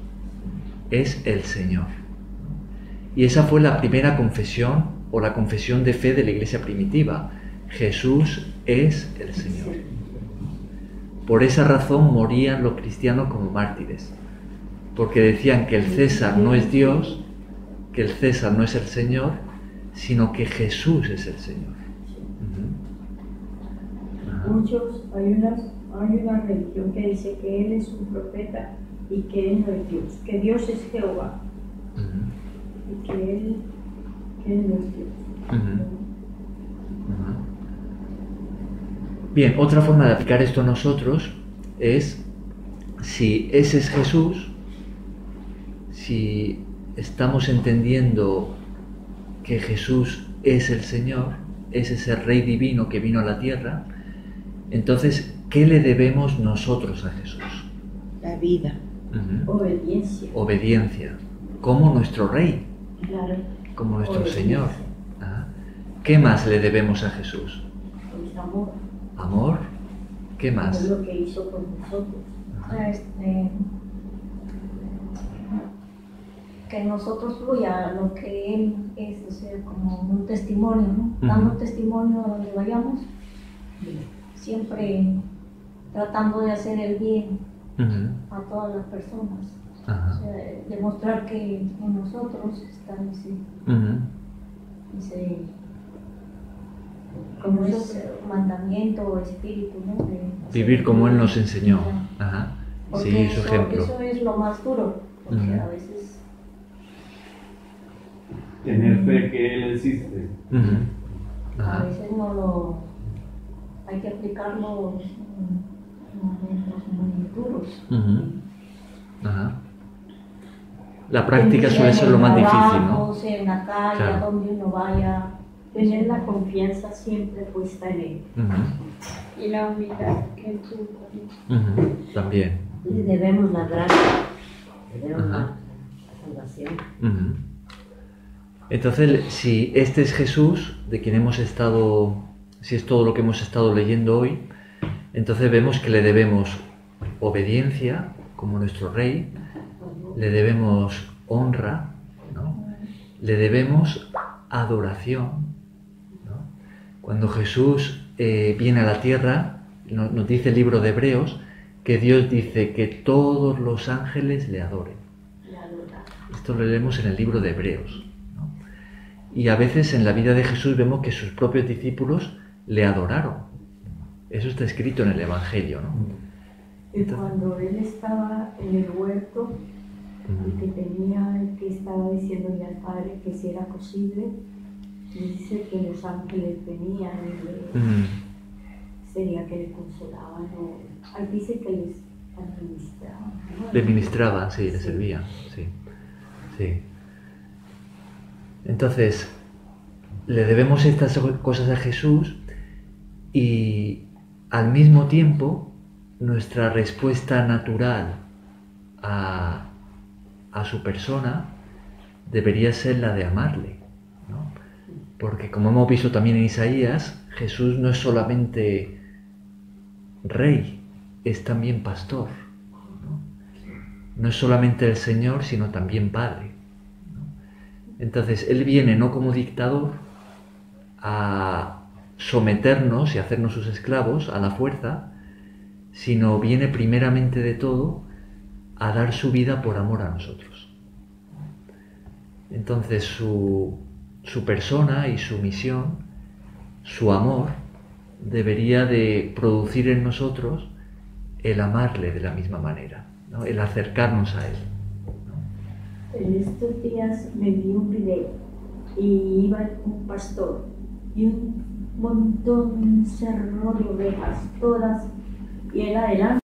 es el Señor. Y esa fue la primera confesión o la confesión de fe de la iglesia primitiva. Jesús es el Señor. Por esa razón morían los cristianos como mártires, porque decían que el César no es Dios, que el César no es el Señor, sino que Jesús es el Señor. Muchos, hay una religión que dice que Él es un profeta y que Él no es Dios, que Dios es Jehová y que Él no es Dios. Bien, otra forma de aplicar esto a nosotros es, si ese es Jesús, si estamos entendiendo que Jesús es el Señor, es ese Rey divino que vino a la tierra, entonces, ¿qué le debemos nosotros a Jesús? La vida. Obediencia. Obediencia, como nuestro Rey, Claro. como nuestro Obediencia. Señor. ¿Qué más le debemos a Jesús? Pues amor. Amor. ¿Qué más? Es lo que hizo por nosotros. Que nosotros fluya lo que Él es, o sea, como un testimonio, ¿no? Dando testimonio a donde vayamos, siempre tratando de hacer el bien a todas las personas. O sea, demostrar que en nosotros está ese como ese mandamiento o espíritu, ¿no? Vivir como Él nos enseñó. Porque Seguir su eso ejemplo. es lo más duro, porque a veces Tener fe que Él existe. a veces no lo hay que aplicarlo en momentos muy duros. La práctica suele ser lo más difícil, ¿no? En la calle, Claro. a donde uno vaya. Tener la confianza siempre puesta en Él. Y la humildad que Él tuvo. También. Le debemos la gracia, le debemos la salvación. Entonces, si este es Jesús, de quien hemos estado, si es todo lo que hemos estado leyendo hoy, entonces vemos que le debemos obediencia como nuestro Rey, le debemos honra, ¿no? Le debemos adoración, ¿no? Cuando Jesús viene a la tierra, nos dice el libro de Hebreos, que Dios dice que todos los ángeles le adoren. Esto lo leemos en el libro de Hebreos, ¿no? Y a veces en la vida de Jesús vemos que sus propios discípulos le adoraron. Eso está escrito en el Evangelio, ¿no? Y cuando él estaba en el huerto, y que estaba diciéndole al Padre que si era posible, dice que los ángeles venían y sería que le consolaban, o dice que les administraban, ¿no? Le ministraban, sí, le servían, sí. Sí. Entonces, le debemos estas cosas a Jesús y al mismo tiempo nuestra respuesta natural a su persona debería ser la de amarle, ¿no? Porque como hemos visto también en Isaías, Jesús no es solamente rey, es también pastor, ¿no? No es solamente el Señor, sino también Padre, ¿no? Entonces, Él viene no como dictador a someternos y hacernos sus esclavos a la fuerza, sino viene primeramente de todo a dar su vida por amor a nosotros. Entonces, su persona y su misión, su amor, debería de producir en nosotros el amarle de la misma manera, ¿no? El acercarnos a Él, ¿no? En estos días me vi un video y iba un pastor y un montón, un cerro de ovejas, todas, y él adelante.